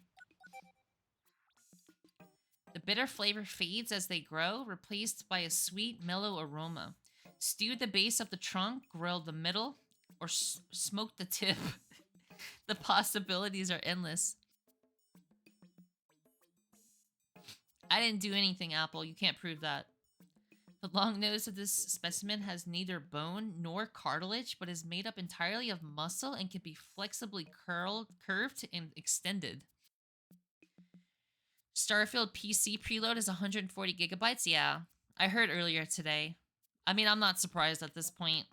The bitter flavor fades as they grow, replaced by a sweet, mellow aroma. Stew the base of the trunk, grill the middle, or smoke the tip. The possibilities are endless. I didn't do anything, Apple. You can't prove that. The long nose of this specimen has neither bone nor cartilage, but is made up entirely of muscle and can be flexibly curved, and extended. Starfield PC preload is 140 gigabytes? Yeah, I heard earlier today. I mean, I'm not surprised at this point.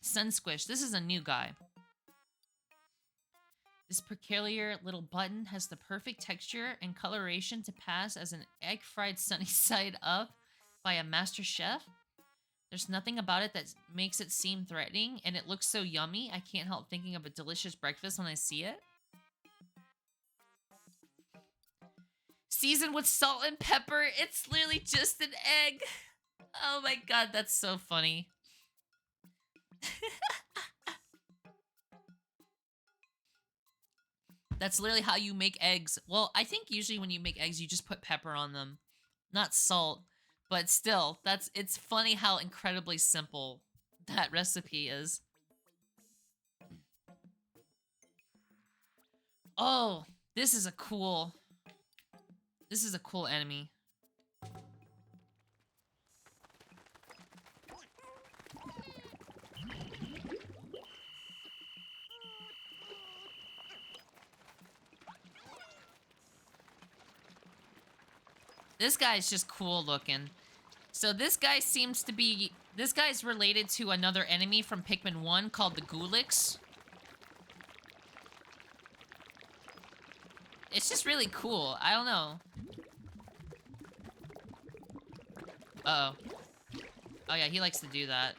Sunsquish, this is a new guy. This peculiar little button has the perfect texture and coloration to pass as an egg fried sunny side up by a master chef. There's nothing about it that makes it seem threatening, and it looks so yummy, I can't help thinking of a delicious breakfast when I see it. Seasoned with salt and pepper, it's literally just an egg. Oh my god, that's so funny. That's literally how you make eggs. Well, I think usually when you make eggs, you just put pepper on them. Not salt. But still, it's funny how incredibly simple that recipe is. Oh, this is a cool enemy. This guy's just cool looking. So this guy seems to be... This guy's related to another enemy from Pikmin 1 called the Foolix. It's just really cool. I don't know. Uh-oh. Oh yeah, he likes to do that.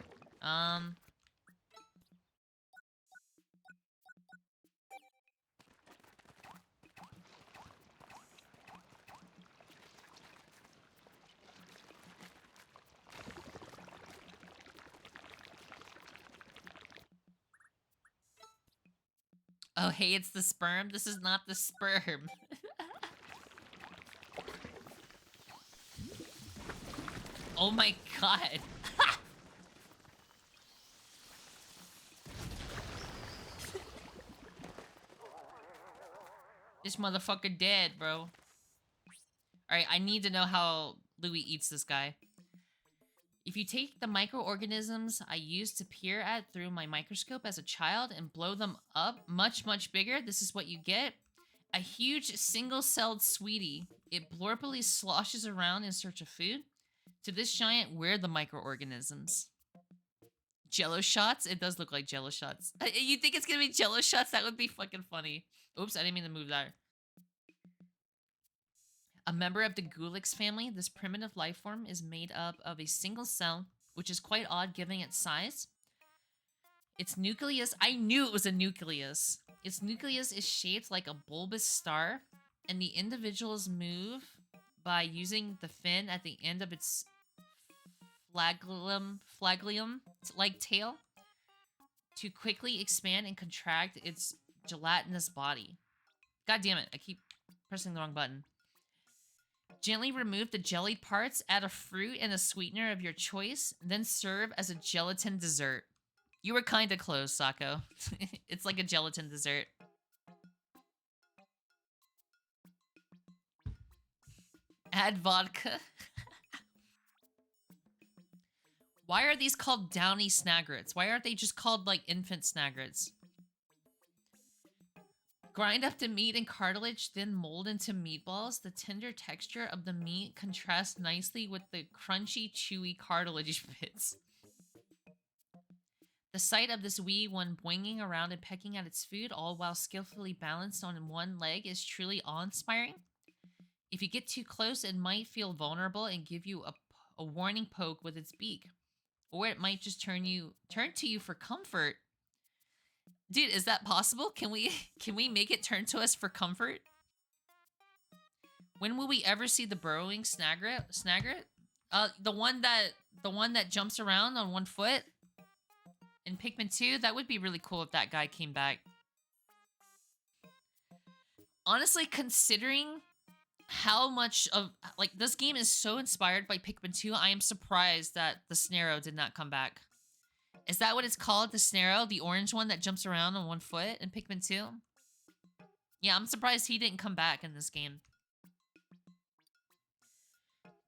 Oh, hey, it's the sperm? This is not the sperm. Oh my god. This motherfucker dead, bro. Alright, I need to know how Louis eats this guy. If you take the microorganisms I used to peer at through my microscope as a child and blow them up much, much bigger, this is what you get. A huge single-celled sweetie. It blorpily sloshes around in search of food. To this giant, we're the microorganisms. Jello shots? It does look like Jello shots. You think it's gonna be Jello shots? That would be fucking funny. Oops, I didn't mean to move that. A member of the Foolix family, this primitive life form is made up of a single cell, which is quite odd given its size. Its nucleus, I knew it was a nucleus. Its nucleus is shaped like a bulbous star, and the individuals move by using the fin at the end of its flagelum-like tail to quickly expand and contract its gelatinous body. God damn it, I keep pressing the wrong button. Gently remove the jellied parts, add a fruit and a sweetener of your choice, then serve as a gelatin dessert. You were kinda close, Sako. It's like a gelatin dessert. Add vodka. Why are these called Downy Snagrets? Why aren't they just called, like, infant Snagrets? Grind up the meat and cartilage, then mold into meatballs. The tender texture of the meat contrasts nicely with the crunchy, chewy cartilage bits. The sight of this wee one boinging around and pecking at its food, all while skillfully balanced on one leg, is truly awe-inspiring. If you get too close, it might feel vulnerable and give you a warning poke with its beak. Or it might just turn to you for comfort. Dude, is that possible? Can we make it turn to us for comfort? When will we ever see the burrowing Snagret? The one that jumps around on one foot in Pikmin 2? That would be really cool if that guy came back. Honestly, considering how much of, like, this game is so inspired by Pikmin 2, I am surprised that the Snarrow did not come back. Is that what it's called? The Snarrow? The orange one that jumps around on one foot in Pikmin 2? Yeah, I'm surprised he didn't come back in this game.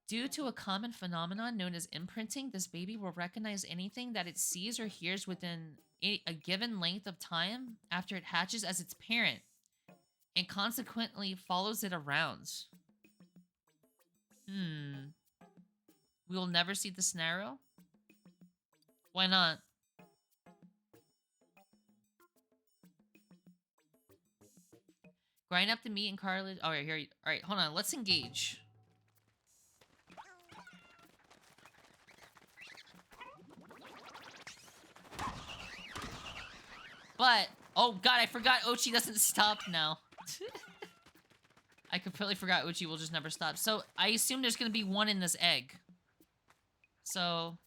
Due to a common phenomenon known as imprinting, this baby will recognize anything that it sees or hears within a given length of time after it hatches as its parent, and consequently follows it around. We will never see the Snarrow? Why not? Grind up the meat and cartilage. All right, here. All right, hold on. Let's engage. But, oh god, I forgot Ochi doesn't stop now. I completely forgot Ochi will just never stop. So, I assume there's gonna be one in this egg. So...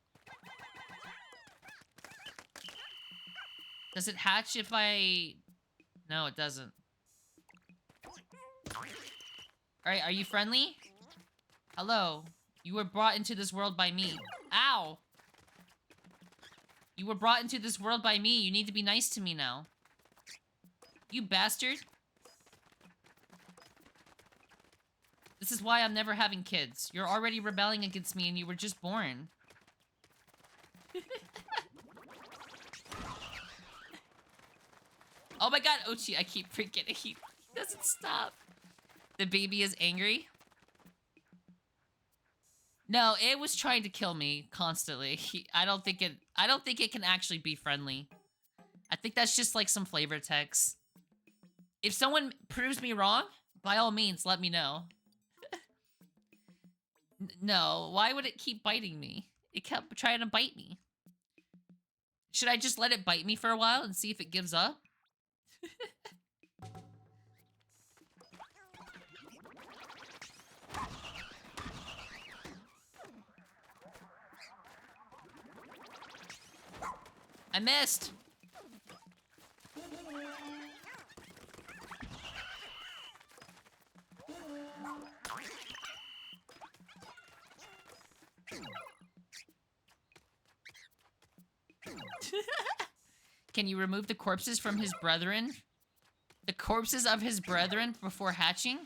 does it hatch if I... No, it doesn't. Alright, are you friendly? Hello. You were brought into this world by me. Ow! You were brought into this world by me. You need to be nice to me now. You bastard. This is why I'm never having kids. You're already rebelling against me and you were just born. Oh my god, Ochi, I keep forgetting. He doesn't stop. The baby is angry. No, it was trying to kill me constantly. I don't think it can actually be friendly. I think that's just like some flavor text. If someone proves me wrong, by all means, let me know. No, why would it keep biting me? It kept trying to bite me. Should I just let it bite me for a while and see if it gives up? I missed! Can you remove the corpses from his brethren? The corpses of his brethren before hatching?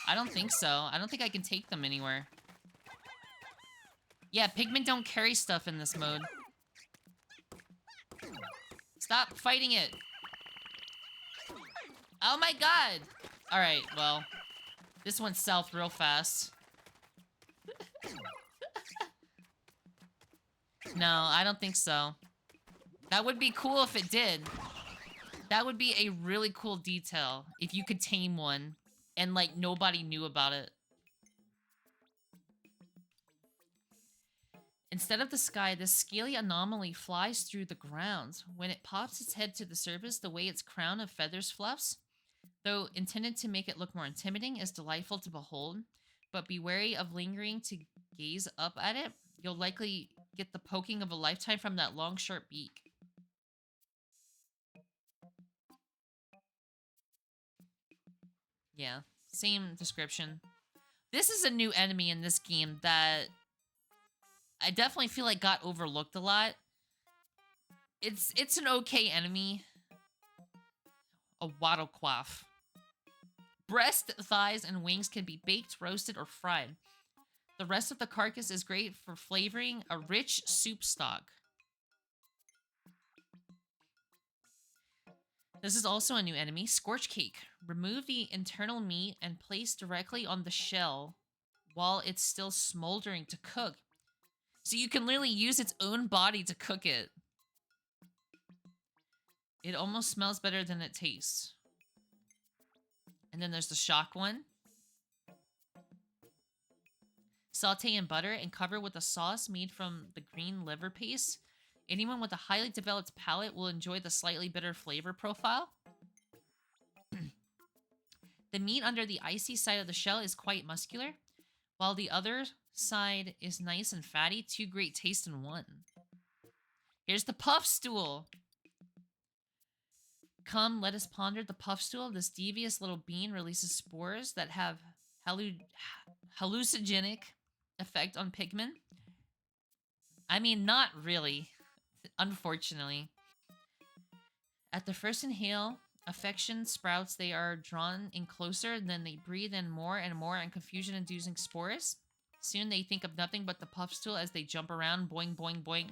I don't think so. I don't think I can take them anywhere. Yeah, Pikmin don't carry stuff in this mode. Stop fighting it. Oh my god. Alright, well. This went south real fast. No, I don't think so. That would be cool if it did. That would be a really cool detail if you could tame one and, like, nobody knew about it. Instead of the sky, this scaly anomaly flies through the ground. When it pops its head to the surface, the way its crown of feathers fluffs, though intended to make it look more intimidating, is delightful to behold. But be wary of lingering to gaze up at it. You'll likely get the poking of a lifetime from that long, sharp beak. Yeah, same description. This is a new enemy in this game that I definitely feel like got overlooked a lot. It's an okay enemy. A Waddlequaff. Breast, thighs, and wings can be baked, roasted, or fried. The rest of the carcass is great for flavoring a rich soup stock. This is also a new enemy, Scorchcake. Remove the internal meat and place directly on the shell while it's still smoldering to cook. So you can literally use its own body to cook it. It almost smells better than it tastes. And then there's the shock one. Saute in butter and cover with a sauce made from the green liver paste. Anyone with a highly developed palate will enjoy the slightly bitter flavor profile. The meat under the icy side of the shell is quite muscular, while the other side is nice and fatty. Two great tastes in one. Here's the Puffstool. Come, let us ponder the Puffstool. This devious little bean releases spores that have hallucinogenic effect on Pikmin. I mean, not really, unfortunately. At the first inhale, affection sprouts. They are drawn in closer, then they breathe in more and more and confusion-inducing spores. Soon they think of nothing but the Puffstool as they jump around, boing, boing, boing.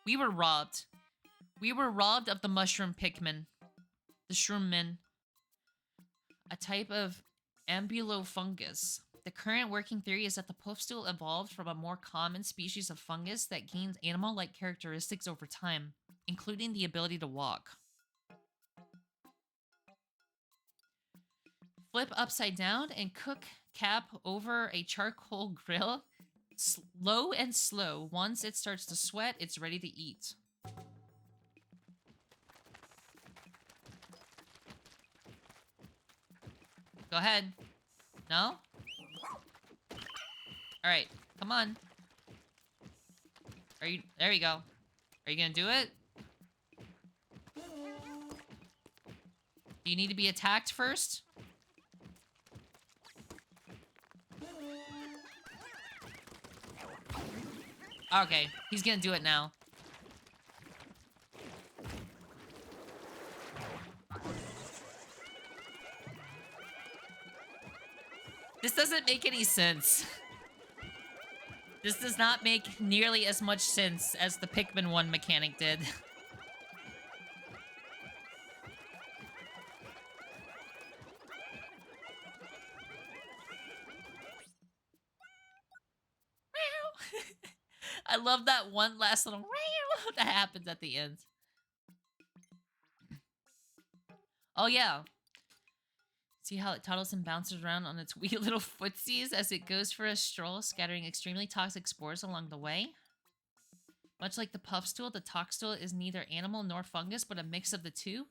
We were robbed. We were robbed of the mushroom Pikmin. The shroommin. A type of ambulofungus. The current working theory is that the Puffstool evolved from a more common species of fungus that gains animal-like characteristics over time, including the ability to walk. Flip upside down and cook cap over a charcoal grill. Low and slow. Once it starts to sweat, it's ready to eat. Go ahead. No? Alright, come on. Are you... There we go. Are you gonna do it? Do you need to be attacked first? Okay, he's gonna do it now. This doesn't make any sense. This does not make nearly as much sense as the Pikmin 1 mechanic did. I love that one last little that happens at the end. Oh yeah. See how it toddles and bounces around on its wee little footsies as it goes for a stroll, scattering extremely toxic spores along the way? Much like the Puffstool, the Toxstool is neither animal nor fungus, but a mix of the two.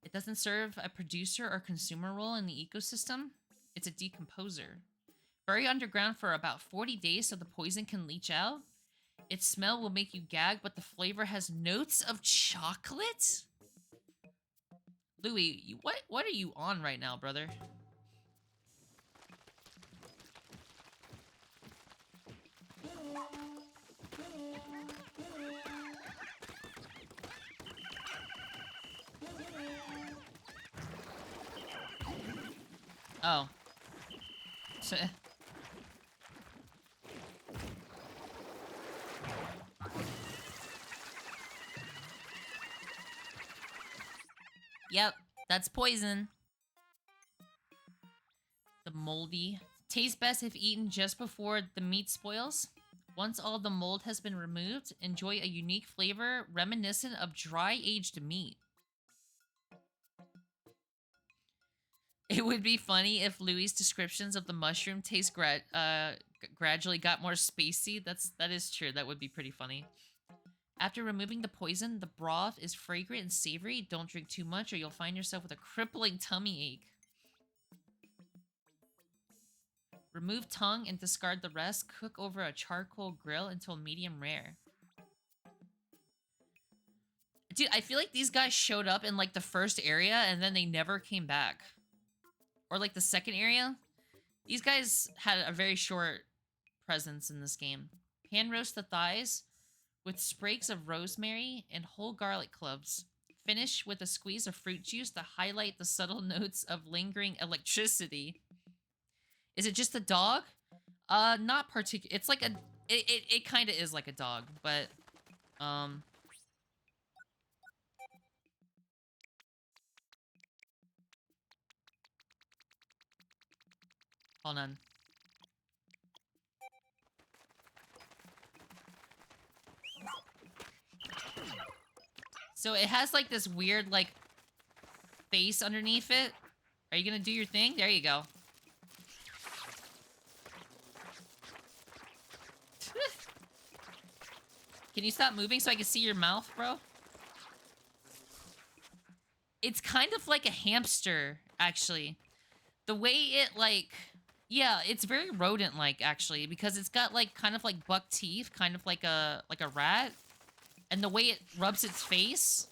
It doesn't serve a producer or consumer role in the ecosystem. It's a decomposer. Bury underground for about 40 days so the poison can leach out. Its smell will make you gag, but the flavor has notes of chocolate? Louis, what are you on right now, brother? Oh. Yep, that's poison. The moldy. Tastes best if eaten just before the meat spoils. Once all the mold has been removed, enjoy a unique flavor reminiscent of dry-aged meat. It would be funny if Louis' descriptions of the mushroom taste gradually got more spacey. That is true. That would be pretty funny. After removing the poison, the broth is fragrant and savory. Don't drink too much or you'll find yourself with a crippling tummy ache. Remove tongue and discard the rest. Cook over a charcoal grill until medium rare. Dude, I feel like these guys showed up in like the first area and then they never came back. Or like the second area. These guys had a very short presence in this game. Pan roast the thighs with sprigs of rosemary and whole garlic cloves. Finish with a squeeze of fruit juice to highlight the subtle notes of lingering electricity. Is it just a dog? Not particular. It's like a... It kind of is like a dog, but... Hold on. So it has like this weird like face underneath it. Are you gonna do your thing? There you go. Can you stop moving so I can see your mouth, bro? It's kind of like a hamster, actually. The way it, like... Yeah, it's very rodent-like, actually, because it's got, like, kind of like buck teeth, kind of like a rat. And the way it rubs its face,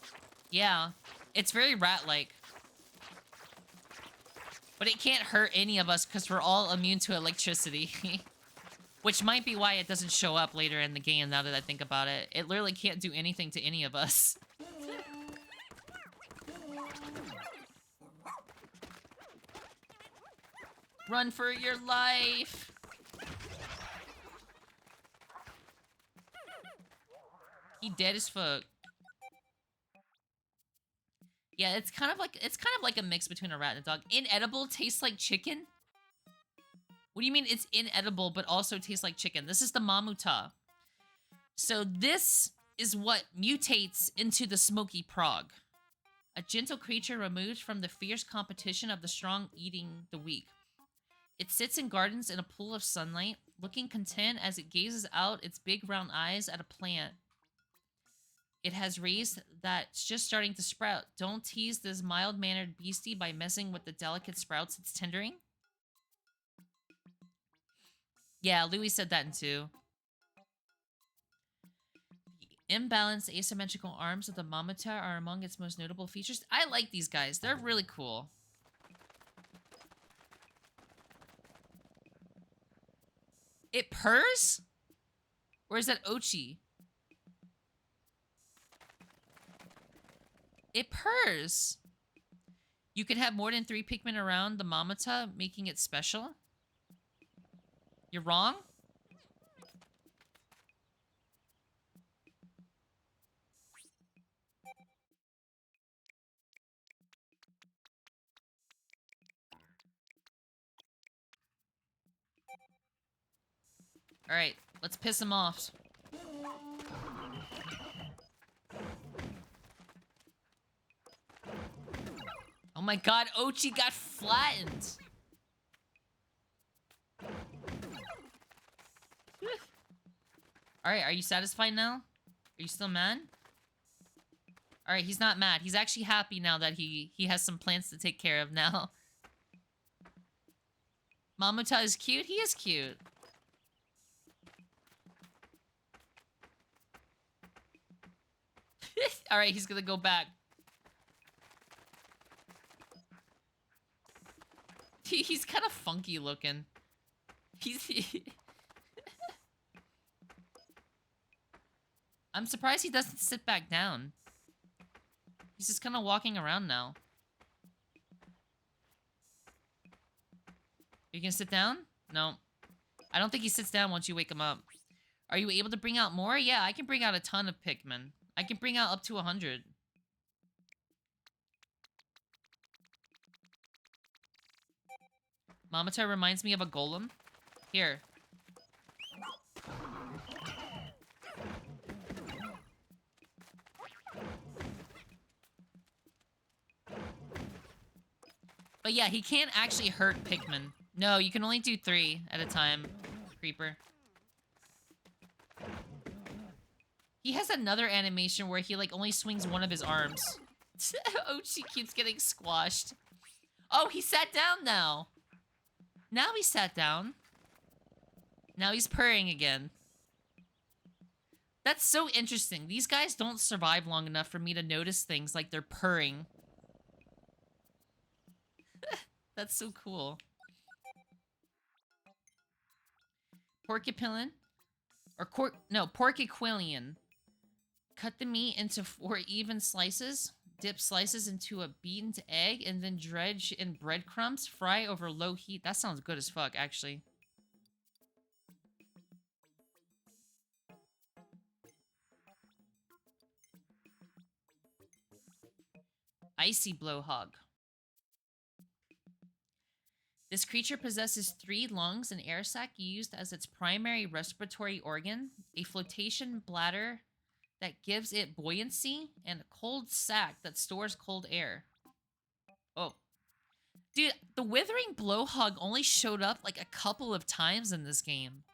yeah, it's very rat-like. But it can't hurt any of us because we're all immune to electricity. Which might be why it doesn't show up later in the game, now that I think about it. It literally can't do anything to any of us. Run for your life! He dead as fuck. Yeah, it's kind of like a mix between a rat and a dog. Inedible tastes like chicken? What do you mean it's inedible but also tastes like chicken? This is the Mamuta. So this is what mutates into the Smoky Prog. A gentle creature removed from the fierce competition of the strong eating the weak. It sits in gardens in a pool of sunlight, looking content as it gazes out its big round eyes at a plant it has raised that's just starting to sprout. Don't tease this mild-mannered beastie by messing with the delicate sprouts it's tendering. Yeah, Louis said that too. The imbalanced asymmetrical arms of the Mammoth are among its most notable features. I like these guys. They're really cool. It purrs? Or is that Ochi? It purrs. You can have more than 3 Pikmin around the Mammoth, making it special. You're wrong? Alright, let's piss him off. Oh my god, Ochi got flattened! Alright, are you satisfied now? Are you still mad? Alright, he's not mad. He's actually happy now that he has some plants to take care of now. Mamuta is cute? He is cute. Alright, he's gonna go back. He's kind of funky looking. I'm surprised he doesn't sit back down. He's just kind of walking around now. You can sit down? No. I don't think he sits down once you wake him up. Are you able to bring out more? Yeah, I can bring out a ton of Pikmin. I can bring out up to 100. Mammoth reminds me of a golem. Here. But yeah, he can't actually hurt Pikmin. No, you can only do 3 at a time, Creeper. He has another animation where he, like, only swings one of his arms. Ochi keeps getting squashed. Oh, he sat down now. Now he sat down. Now he's purring again. That's so interesting. These guys don't survive long enough for me to notice things like they're purring. That's so cool. Porcupillin. Or Porciquillian. Cut the meat into 4 even slices. Dip slices into a beaten egg and then dredge in breadcrumbs. Fry over low heat. That sounds good as fuck, actually. Icy Blowhog. This creature possesses 3 lungs and air sac used as its primary respiratory organ, a flotation bladder that gives it buoyancy and a cold sack that stores cold air. Oh. Dude, the Withering Blowhog only showed up like a couple of times in this game.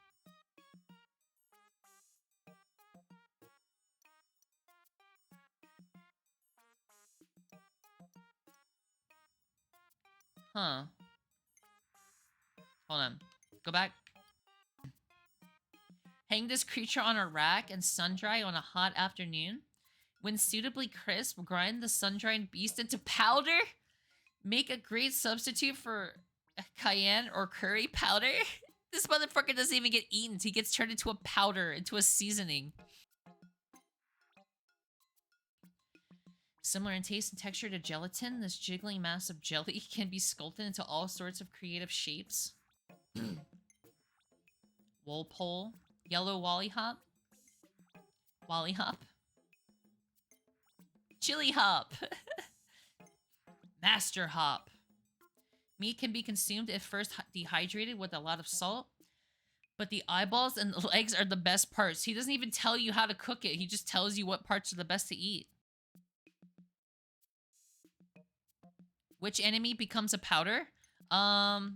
Huh. Hold on. Go back. Hang this creature on a rack and sun-dry on a hot afternoon. When suitably crisp, grind the sun-dried beast into powder. Make a great substitute for cayenne or curry powder. This motherfucker doesn't even get eaten. He gets turned into a powder, into a seasoning. Similar in taste and texture to gelatin, this jiggling mass of jelly can be sculpted into all sorts of creative shapes. Woolpole. Yellow Wallyhop. Wallyhop. Chili Hop. Master Hop. Meat can be consumed if first dehydrated with a lot of salt. But the eyeballs and the legs are the best parts. He doesn't even tell you how to cook it. He just tells you what parts are the best to eat. Which enemy becomes a powder?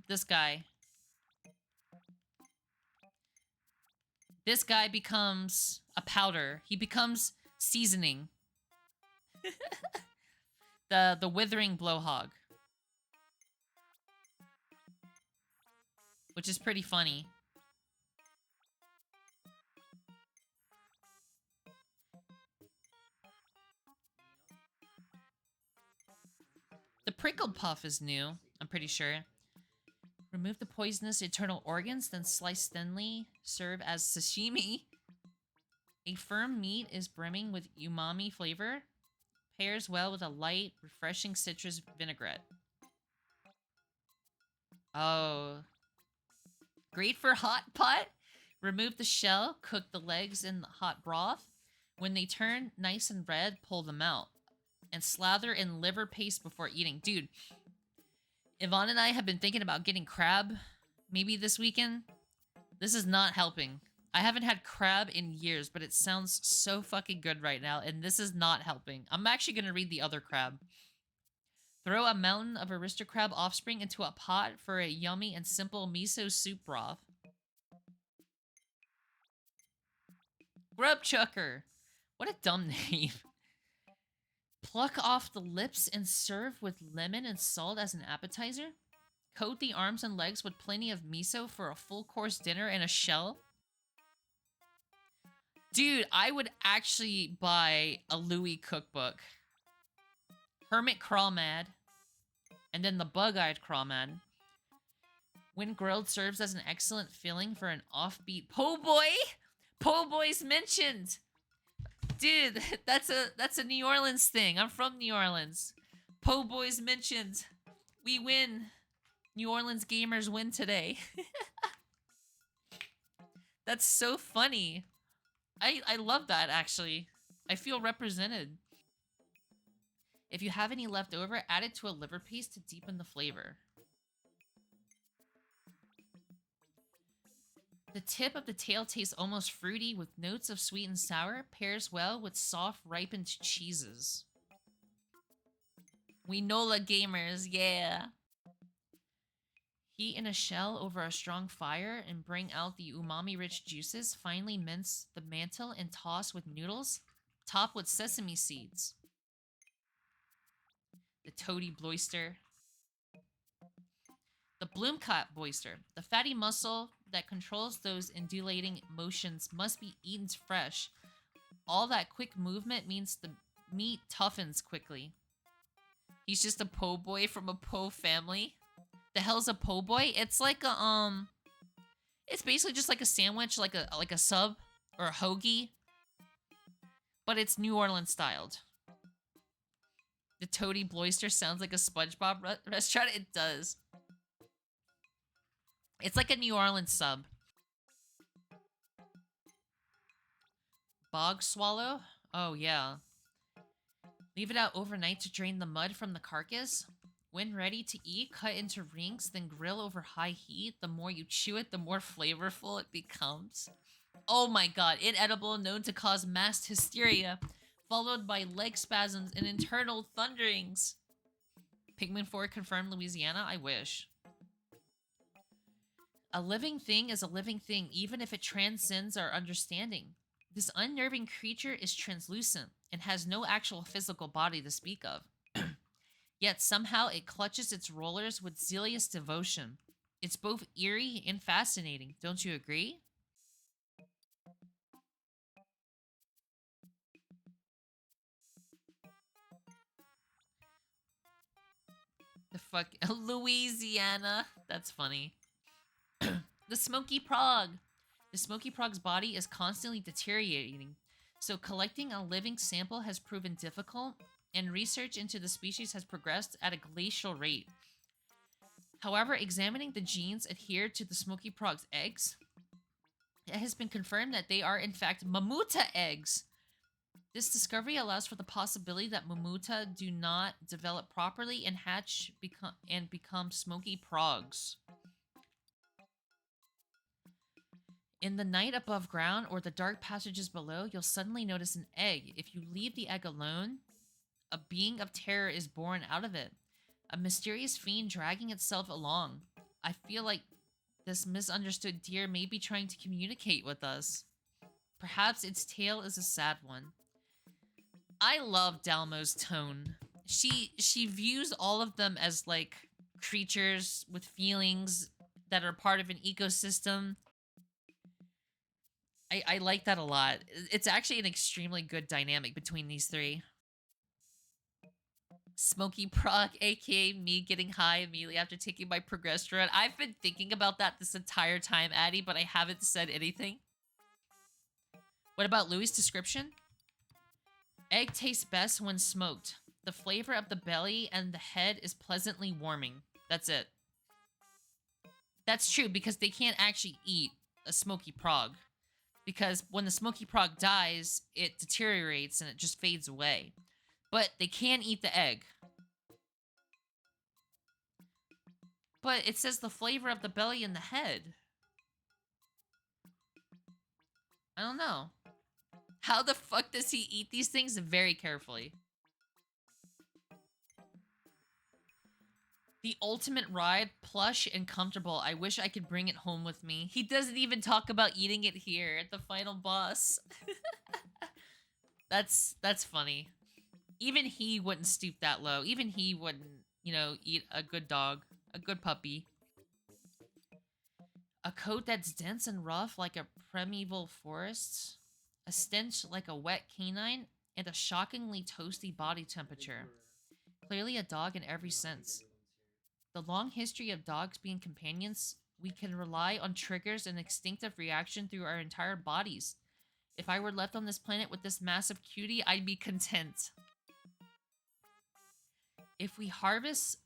This guy. This guy becomes a powder. He becomes seasoning. The Withering Blowhog. Which is pretty funny. The Prickled Puff is new, I'm pretty sure. Remove the poisonous internal organs, then slice thinly. Serve as sashimi. A firm meat is brimming with umami flavor. Pairs well with a light, refreshing citrus vinaigrette. Oh. Great for hot pot. Remove the shell, cook the legs in the hot broth. When they turn nice and red, pull them out. And slather in liver paste before eating. Dude, Yvonne and I have been thinking about getting crab maybe this weekend. This is not helping. I haven't had crab in years, but it sounds so fucking good right now, and this is not helping. I'm actually going to read the other crab. Throw a mountain of Aristocrab offspring into a pot for a yummy and simple miso soup broth. Grub Chucker. What a dumb name. Pluck off the lips and serve with lemon and salt as an appetizer. Coat the arms and legs with plenty of miso for a full-course dinner and a shell. Dude, I would actually buy a Louis cookbook. Hermit Crawmad. And then the Bug-Eyed Crawmad. When grilled, serves as an excellent filling for an offbeat po' boy. Po' boy's mentioned. Dude, that's a New Orleans thing. I'm from New Orleans. Po' boy's mentioned. We win. New Orleans gamers win today. That's so funny. I love that, actually. I feel represented. If you have any left over, add it to a liver paste to deepen the flavor. The tip of the tail tastes almost fruity with notes of sweet and sour. Pairs well with soft, ripened cheeses. We NOLA gamers, yeah. Heat in a shell over a strong fire and bring out the umami-rich juices. Finally mince the mantle and toss with noodles. Top with sesame seeds. The Toady Bloister. The Bloomcat Boister. The fatty muscle that controls those undulating motions must be eaten fresh. All that quick movement means the meat toughens quickly. He's just a po' boy from a po' family. The hell's a po' boy? It's like a it's basically just like a sandwich, like a sub or a hoagie, but it's New Orleans styled. The Toady Bloister sounds like a SpongeBob restaurant. It does. It's like a New Orleans sub. Bog Swallow? Oh, yeah. Leave it out overnight to drain the mud from the carcass. When ready to eat, cut into rings, then grill over high heat. The more you chew it, the more flavorful it becomes. Oh my god, inedible, known to cause mass hysteria, followed by leg spasms and internal thunderings. Pikmin 4 confirmed Louisiana? I wish. A living thing is a living thing, even if it transcends our understanding. This unnerving creature is translucent and has no actual physical body to speak of. Yet somehow it clutches its rollers with zealous devotion. It's both eerie and fascinating, don't you agree? The fuck? Louisiana? That's funny. The Smoky Prog. The Smoky Prog's body is constantly deteriorating, so collecting a living sample has proven difficult, and research into the species has progressed at a glacial rate. However, examining the genes adhered to the Smoky Prog's eggs, it has been confirmed that they are in fact Mamuta eggs. This discovery allows for the possibility that Mamuta do not develop properly and hatch become Smoky Progs. In the night above ground or the dark passages below, you'll suddenly notice an egg. If you leave the egg alone, a being of terror is born out of it. A mysterious fiend dragging itself along. I feel like this misunderstood deer may be trying to communicate with us. Perhaps its tale is a sad one. I love Dalmo's tone. She views all of them as like creatures with feelings that are part of an ecosystem. I like that a lot. It's actually an extremely good dynamic between these three. Smoky Prog, aka me getting high immediately after taking my progesterone. I've been thinking about that this entire time, Addie, but I haven't said anything. What about Louis' description? Egg tastes best when smoked. The flavor of the belly and the head is pleasantly warming. That's it. That's true, because they can't actually eat a Smoky Prog. Because when the Smoky Prog dies, it deteriorates and it just fades away. But they can eat the egg. But it says the flavor of the belly and the head. I don't know. How the fuck does he eat these things? Very carefully. The ultimate ride, plush and comfortable. I wish I could bring it home with me. He doesn't even talk about eating it here at the final boss. That's funny. Even he wouldn't stoop that low. Even he wouldn't, you know, eat a good dog, a good puppy. A coat that's dense and rough like a primeval forest. A stench like a wet canine, and a shockingly toasty body temperature. Clearly a dog in every sense. The long history of dogs being companions, we can rely on triggers and instinctive reaction through our entire bodies. If I were left on this planet with this massive cutie, I'd be content. If we harvest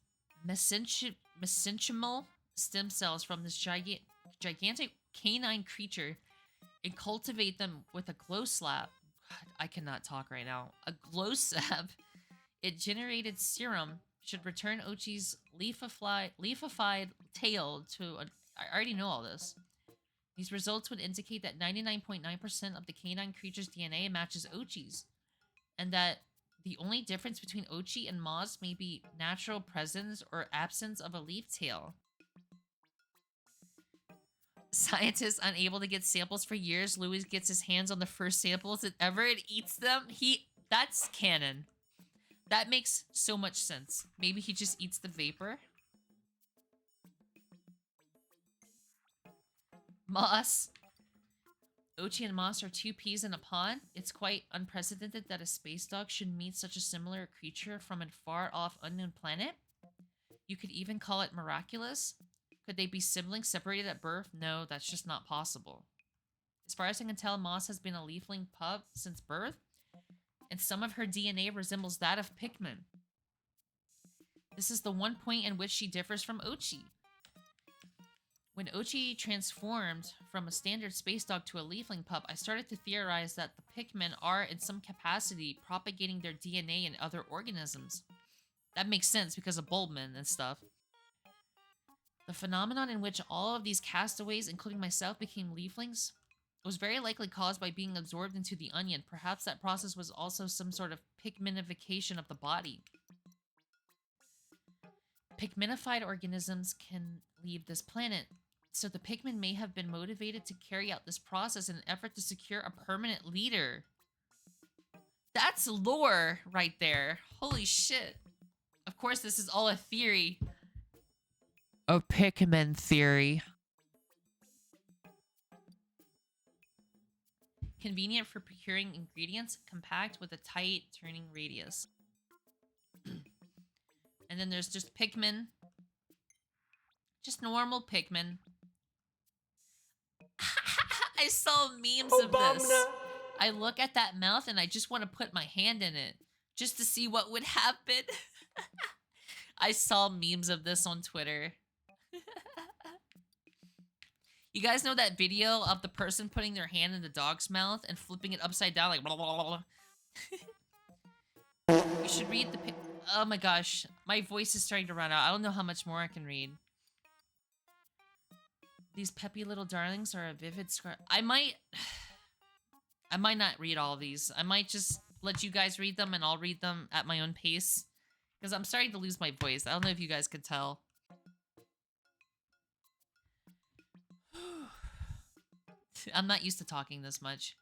mesenchymal stem cells from this gigantic canine creature and cultivate them with a glow slab, God, I cannot talk right now, a glow slab, it generated serum should return Ochi's leafified tail to I already know all this. These results would indicate that 99.9% of the canine creature's DNA matches Ochi's, and that the only difference between Ochi and Moz may be natural presence or absence of a leaf tail. Scientists unable to get samples for years, Louis gets his hands on the first samples and ever and eats them. That's canon. That makes so much sense. Maybe he just eats the vapor. Moss. Ochi and Moss are two peas in a pod. It's quite unprecedented that a space dog should meet such a similar creature from a far-off unknown planet. You could even call it miraculous. Could they be siblings separated at birth? No, that's just not possible. As far as I can tell, Moss has been a leafling pup since birth, and some of her DNA resembles that of Pikmin. This is the one point in which she differs from Ochi. When Ochi transformed from a standard space dog to a leafling pup, I started to theorize that the Pikmin are, in some capacity, propagating their DNA in other organisms. That makes sense because of Bulbman and stuff. The phenomenon in which all of these castaways, including myself, became leaflings was very likely caused by being absorbed into the onion. Perhaps that process was also some sort of pigmentification of the body. Pigmentified organisms can leave this planet, so the Pikmin may have been motivated to carry out this process in an effort to secure a permanent leader. That's lore right there. Holy shit. Of course, this is all a theory. A Pikmin theory. Convenient for procuring ingredients, compact with a tight turning radius. And then there's just Pikmin. Just normal Pikmin. I saw memes of this. I look at that mouth and I just want to put my hand in it just to see what would happen. I saw memes of this on Twitter. You guys know that video of the person putting their hand in the dog's mouth and flipping it upside down like blah, blah, blah, blah. You should read the oh my gosh. My voice is starting to run out. I don't know how much more I can read. These peppy little darlings are a vivid I might not read all of these. I might just let you guys read them and I'll read them at my own pace. Because I'm starting to lose my voice. I don't know if you guys could tell. I'm not used to talking this much.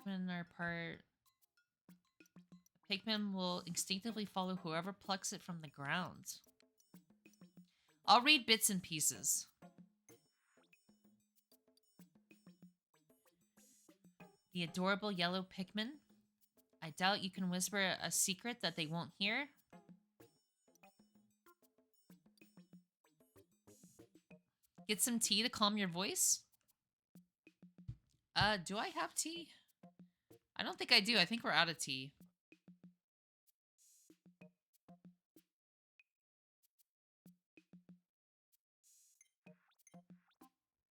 Pikmin are part... Pikmin will instinctively follow whoever plucks it from the ground. I'll read bits and pieces. The adorable yellow Pikmin. I doubt you can whisper a secret that they won't hear. Get some tea to calm your voice? Do I have tea? I don't think I do. I think we're out of tea.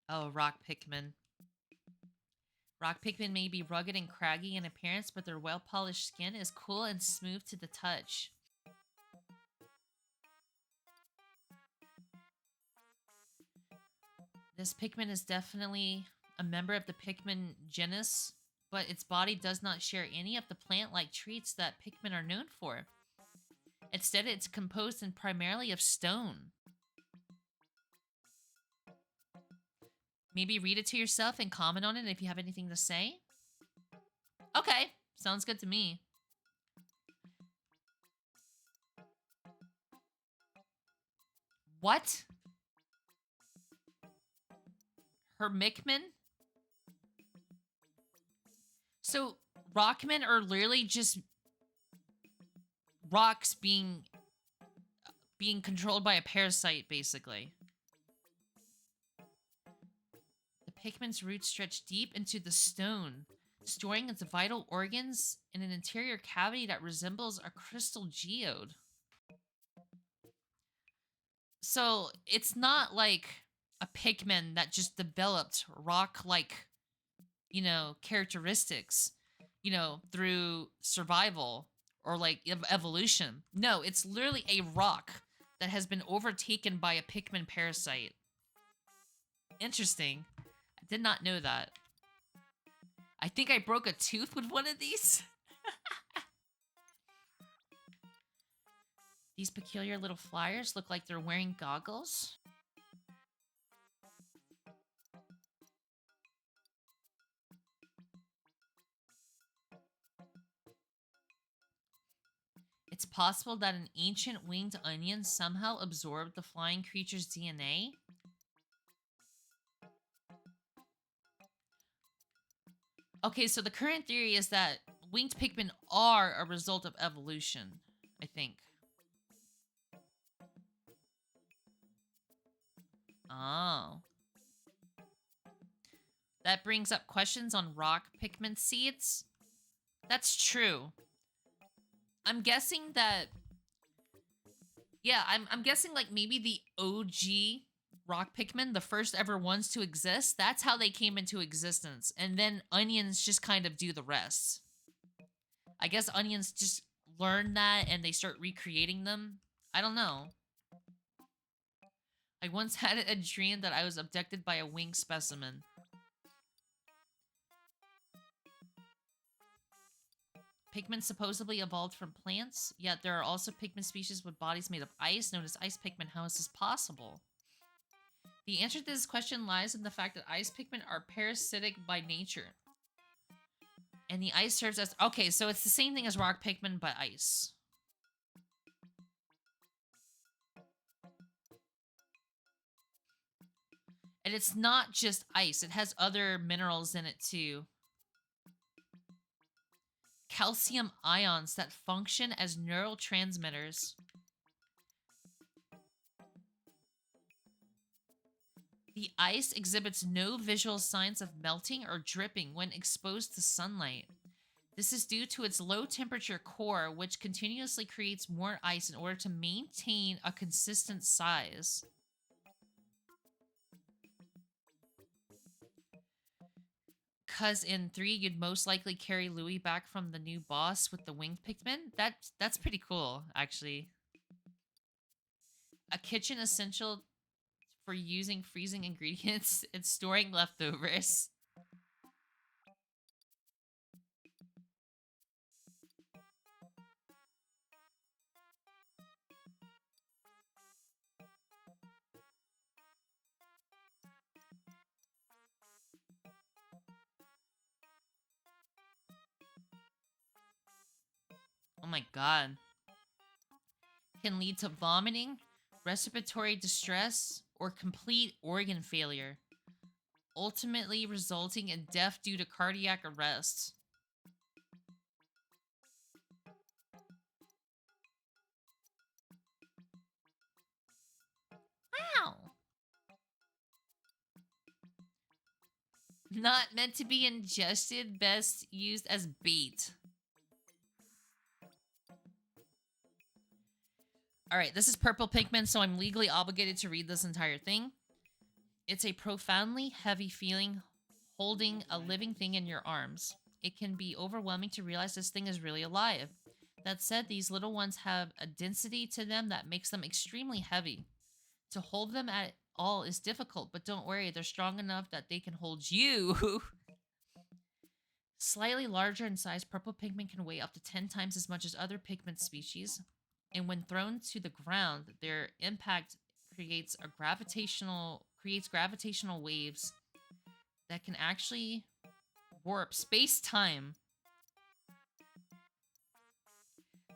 Oh, rock Pikmin. Rock Pikmin may be rugged and craggy in appearance, but their well-polished skin is cool and smooth to the touch. This Pikmin is definitely a member of the Pikmin genus, but its body does not share any of the plant-like traits that Pikmin are known for. Instead, it's composed primarily of stone. Maybe read it to yourself and comment on it if you have anything to say. Okay, sounds good to me. What? Hermikmin? So, Rockmen are literally just rocks being controlled by a parasite, basically. The Pikmin's roots stretch deep into the stone, storing its vital organs in an interior cavity that resembles a crystal geode. So, it's not like a Pikmin that just developed rock-like, you know, characteristics, you know, through survival or like evolution. No, it's literally a rock that has been overtaken by a Pikmin parasite. Interesting. I did not know that. I think I broke a tooth with one of these. These peculiar little flyers look like they're wearing goggles. It's possible that an ancient winged onion somehow absorbed the flying creature's DNA. Okay, so the current theory is that winged Pikmin are a result of evolution, I think. Oh. That brings up questions on rock Pikmin seeds. That's true. I'm guessing that... Yeah, I'm guessing like maybe the OG rock Pikmin, the first ever ones to exist, that's how they came into existence. And then onions just kind of do the rest. I guess onions just learn that and they start recreating them. I don't know. I once had a dream that I was abducted by a winged specimen. Pikmin supposedly evolved from plants, yet there are also Pikmin species with bodies made of ice, known as ice Pikmin. How is this possible? The answer to this question lies in the fact that ice Pikmin are parasitic by nature. And the ice serves as... Okay, so it's the same thing as rock Pikmin, but ice. And it's not just ice. It has other minerals in it, too. Calcium ions that function as neurotransmitters. The ice exhibits no visual signs of melting or dripping when exposed to sunlight. This is due to its low temperature core, which continuously creates more ice in order to maintain a consistent size. Cause in 3, you'd most likely carry Louis back from the new boss with the winged Pikmin. That's pretty cool, actually. A kitchen essential for using freezing ingredients and storing leftovers. Oh my god. Can lead to vomiting, respiratory distress, or complete organ failure, ultimately resulting in death due to cardiac arrest. Wow. Not meant to be ingested, best used as bait. Alright, this is Purple Pikmin, so I'm legally obligated to read this entire thing. It's a profoundly heavy feeling holding a living thing in your arms. It can be overwhelming to realize this thing is really alive. That said, these little ones have a density to them that makes them extremely heavy. To hold them at all is difficult, but don't worry, they're strong enough that they can hold you. Slightly larger in size, Purple Pikmin can weigh up to 10 times as much as other Pikmin species. And when thrown to the ground, their impact creates gravitational waves that can actually warp space-time.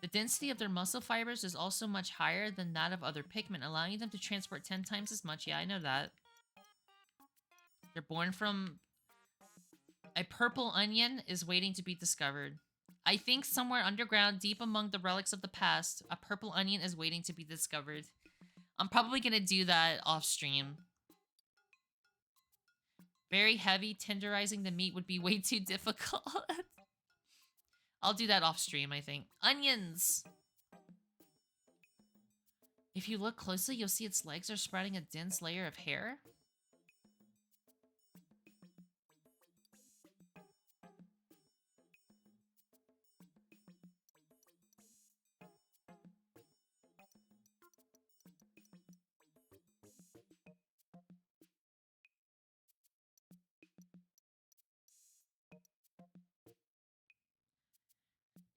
The density of their muscle fibers is also much higher than that of other Pikmin, allowing them to transport 10 times as much. Yeah, I know that. They're born from... A purple onion is waiting to be discovered. I think somewhere underground, deep among the relics of the past, a purple onion is waiting to be discovered. I'm probably gonna do that off stream. Very heavy, tenderizing the meat would be way too difficult. I'll do that off stream, I think. Onions! If you look closely, you'll see its legs are spreading a dense layer of hair.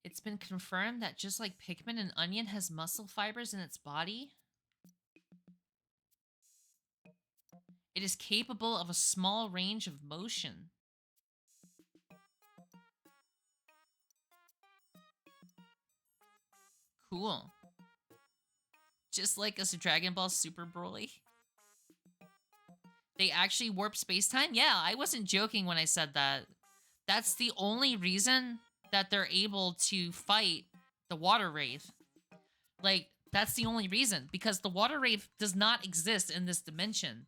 It's been confirmed that just like Pikmin, an onion has muscle fibers in its body. It is capable of a small range of motion. Cool. Just like a Dragon Ball Super Broly. They actually warp space-time? Yeah, I wasn't joking when I said that. That's the only reason that they're able to fight the Water Wraith. Like, that's the only reason. Because the Water Wraith does not exist in this dimension.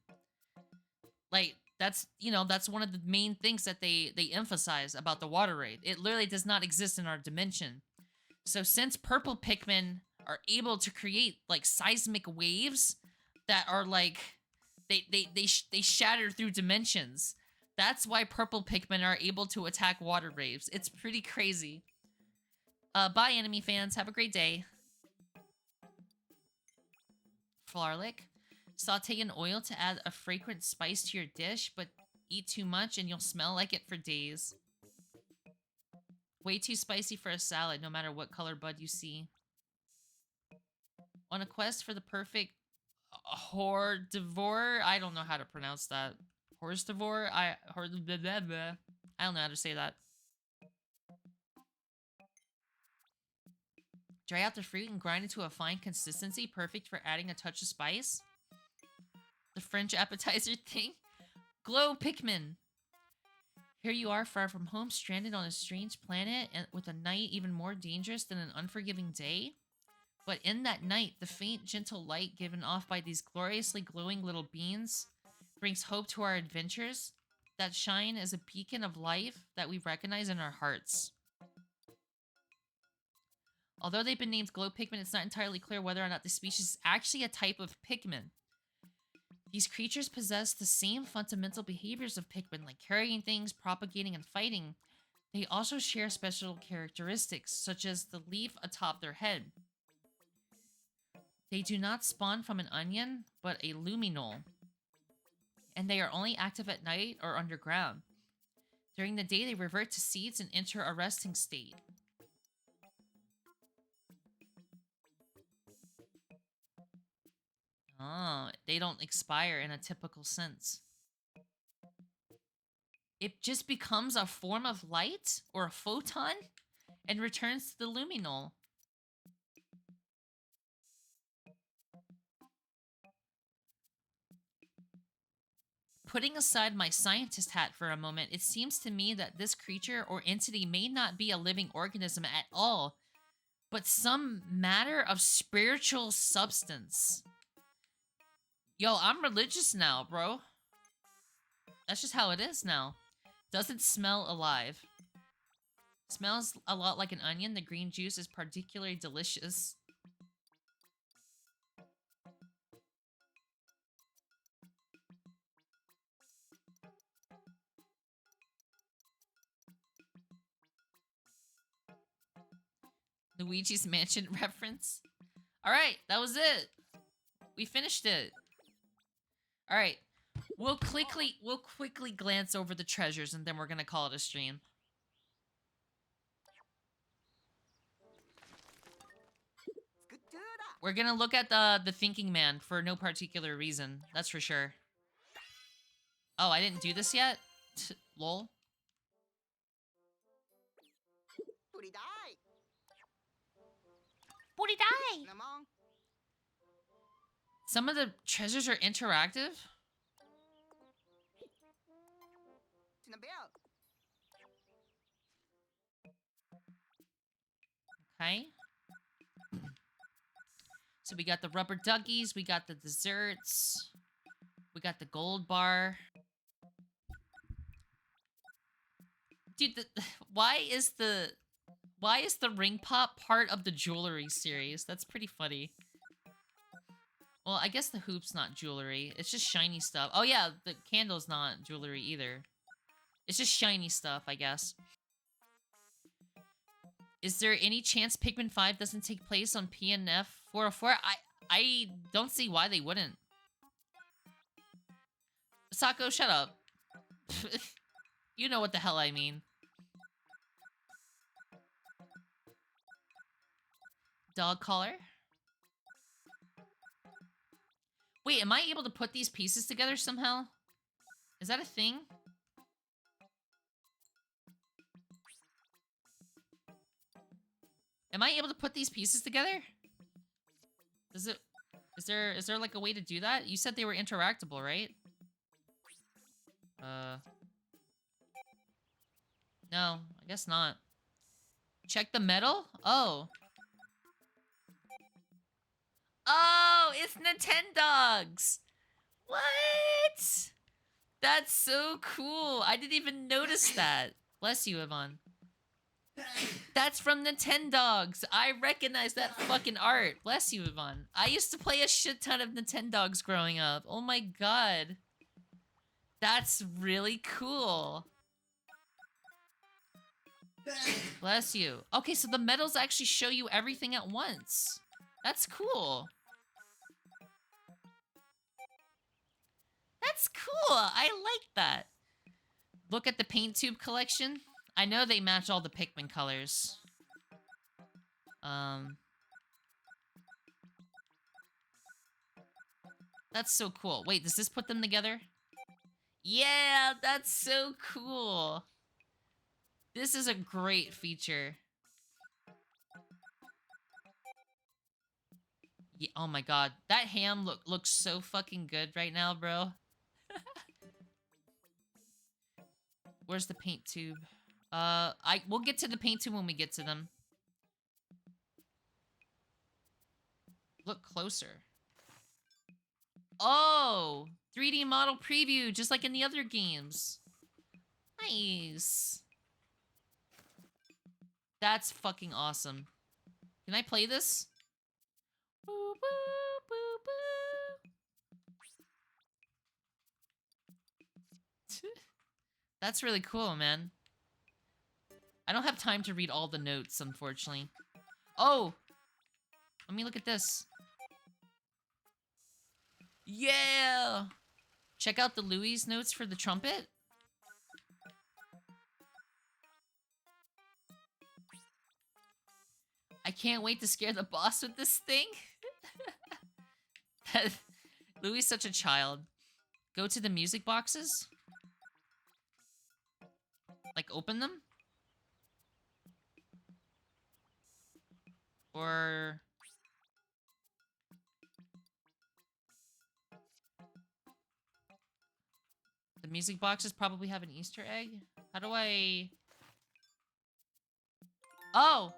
Like, that's, you know, that's one of the main things that they emphasize about the Water Wraith. It literally does not exist in our dimension. So since Purple Pikmin are able to create, like, seismic waves that are, like, they shatter through dimensions. That's why Purple Pikmin are able to attack Water Wraiths. It's pretty crazy. Bye, anime fans. Have a great day. Flarlick. Saute in oil to add a fragrant spice to your dish, but eat too much and you'll smell like it for days. Way too spicy for a salad, no matter what color bud you see. On a quest for the perfect hordivore. I don't know how to pronounce that. Horsivore? I don't know how to say that. Dry out the fruit and grind it to a fine consistency, perfect for adding a touch of spice. The French appetizer thing. Glow Pikmin. Here you are, far from home, stranded on a strange planet, and with a night even more dangerous than an unforgiving day. But in that night, the faint, gentle light given off by these gloriously glowing little beans brings hope to our adventures that shine as a beacon of life that we recognize in our hearts. Although they've been named glow Pikmin, it's not entirely clear whether or not the species is actually a type of Pikmin. These creatures possess the same fundamental behaviors of Pikmin, like carrying things, propagating, and fighting. They also share special characteristics, such as the leaf atop their head. They do not spawn from an onion, but a luminol. And they are only active at night or underground. During the day, they revert to seeds and enter a resting state. Oh, they don't expire in a typical sense. It just becomes a form of light or a photon and returns to the luminol. Putting aside my scientist hat for a moment, it seems to me that this creature or entity may not be a living organism at all, but some matter of spiritual substance. Yo, I'm religious now, bro. That's just how it is now. Doesn't smell alive. Smells a lot like an onion. The green juice is particularly delicious. Luigi's Mansion reference. Alright, that was it. We finished it. Alright. We'll quickly glance over the treasures and then we're gonna call it a stream. We're gonna look at the thinking man for no particular reason. That's for sure. Oh, I didn't do this yet? Lol. Booty die! Some of the treasures are interactive? Okay. So we got the rubber duckies, we got the desserts, we got the gold bar. Dude, why is the ring pop part of the jewelry series? That's pretty funny. Well, I guess the hoop's not jewelry. It's just shiny stuff. Oh yeah, the candle's not jewelry either. It's just shiny stuff, I guess. Is there any chance Pikmin 5 doesn't take place on PNF 404? I don't see why they wouldn't. Sako, shut up. You know what the hell I mean. Dog collar. Wait, am I able to put these pieces together somehow? Is that a thing? Am I able to put these pieces together? Is there like a way to do that? You said they were interactable, right? No, I guess not. Check the metal? Oh. Oh, it's Nintendogs! What? That's so cool. I didn't even notice that. Bless you, Yvonne. That's from Nintendogs. I recognize that fucking art. Bless you, Yvonne. I used to play a shit ton of Nintendogs growing up. Oh my god. That's really cool. Bless you. Okay, so the medals actually show you everything at once. That's cool. That's cool. I like that. Look at the paint tube collection. I know they match all the Pikmin colors. That's so cool. Wait, does this put them together? Yeah, that's so cool. This is a great feature. Yeah, oh my god, that ham looks so fucking good right now, bro. Where's the paint tube? We'll get to the paint tube when we get to them. Look closer. Oh, 3D model preview, just like in the other games. Nice. That's fucking awesome. Can I play this? Boo, boo, boo, boo. That's really cool, man. I don't have time to read all the notes, unfortunately. Oh! Let me look at this. Yeah! Check out the Louis notes for the trumpet. I can't wait to scare the boss with this thing. Louis is such a child. Go to the music boxes. Like, open them? Or... the music boxes probably have an Easter egg? How do I... Oh!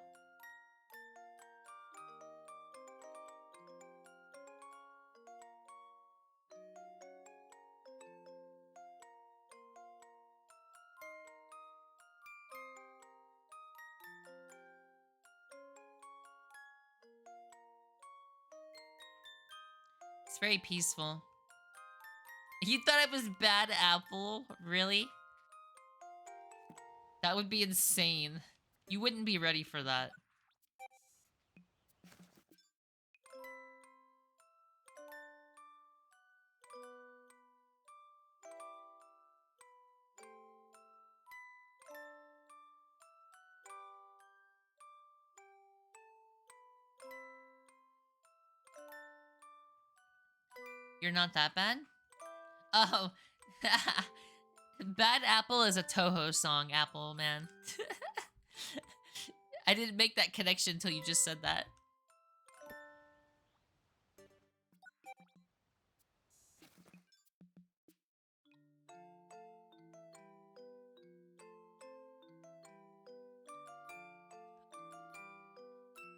It's very peaceful. You thought it was Bad Apple? Really? That would be insane. You wouldn't be ready for that. You're not that bad? Oh. Bad Apple is a Toho song, Apple, man. I didn't make that connection until you just said that.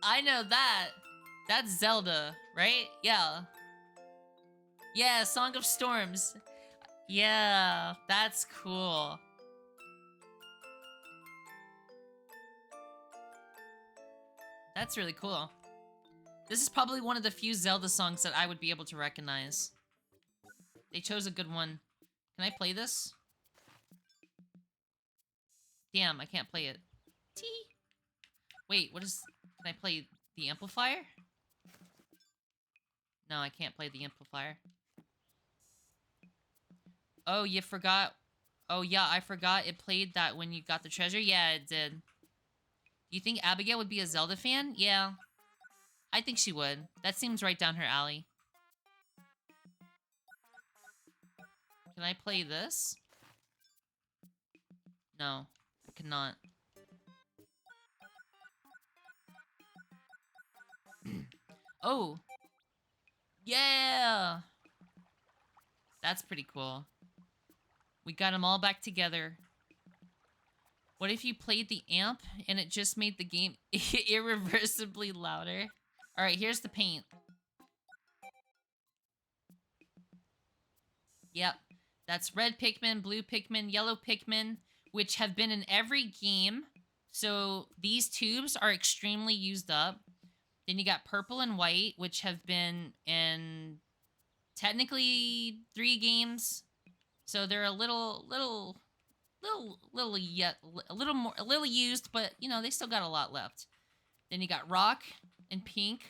I know that. That's Zelda, right? Yeah. Yeah, Song of Storms. Yeah, that's cool. That's really cool. This is probably one of the few Zelda songs that I would be able to recognize. They chose a good one. Can I play this? Damn, I can't play it. T. Wait, what is... Can I play the amplifier? No, I can't play the amplifier. Oh, you forgot. Oh, yeah, I forgot it played that when you got the treasure. Yeah, it did. You think Abigail would be a Zelda fan? Yeah. I think she would. That seems right down her alley. Can I play this? No, I cannot. Oh. Yeah. That's pretty cool. We got them all back together. What if you played the amp and it just made the game irreversibly louder? Alright, here's the paint. Yep. That's red Pikmin, blue Pikmin, yellow Pikmin, which have been in every game. So these tubes are extremely used up. Then you got purple and white, which have been in technically 3 games. So they're a little used, but you know, they still got a lot left. Then you got rock and pink,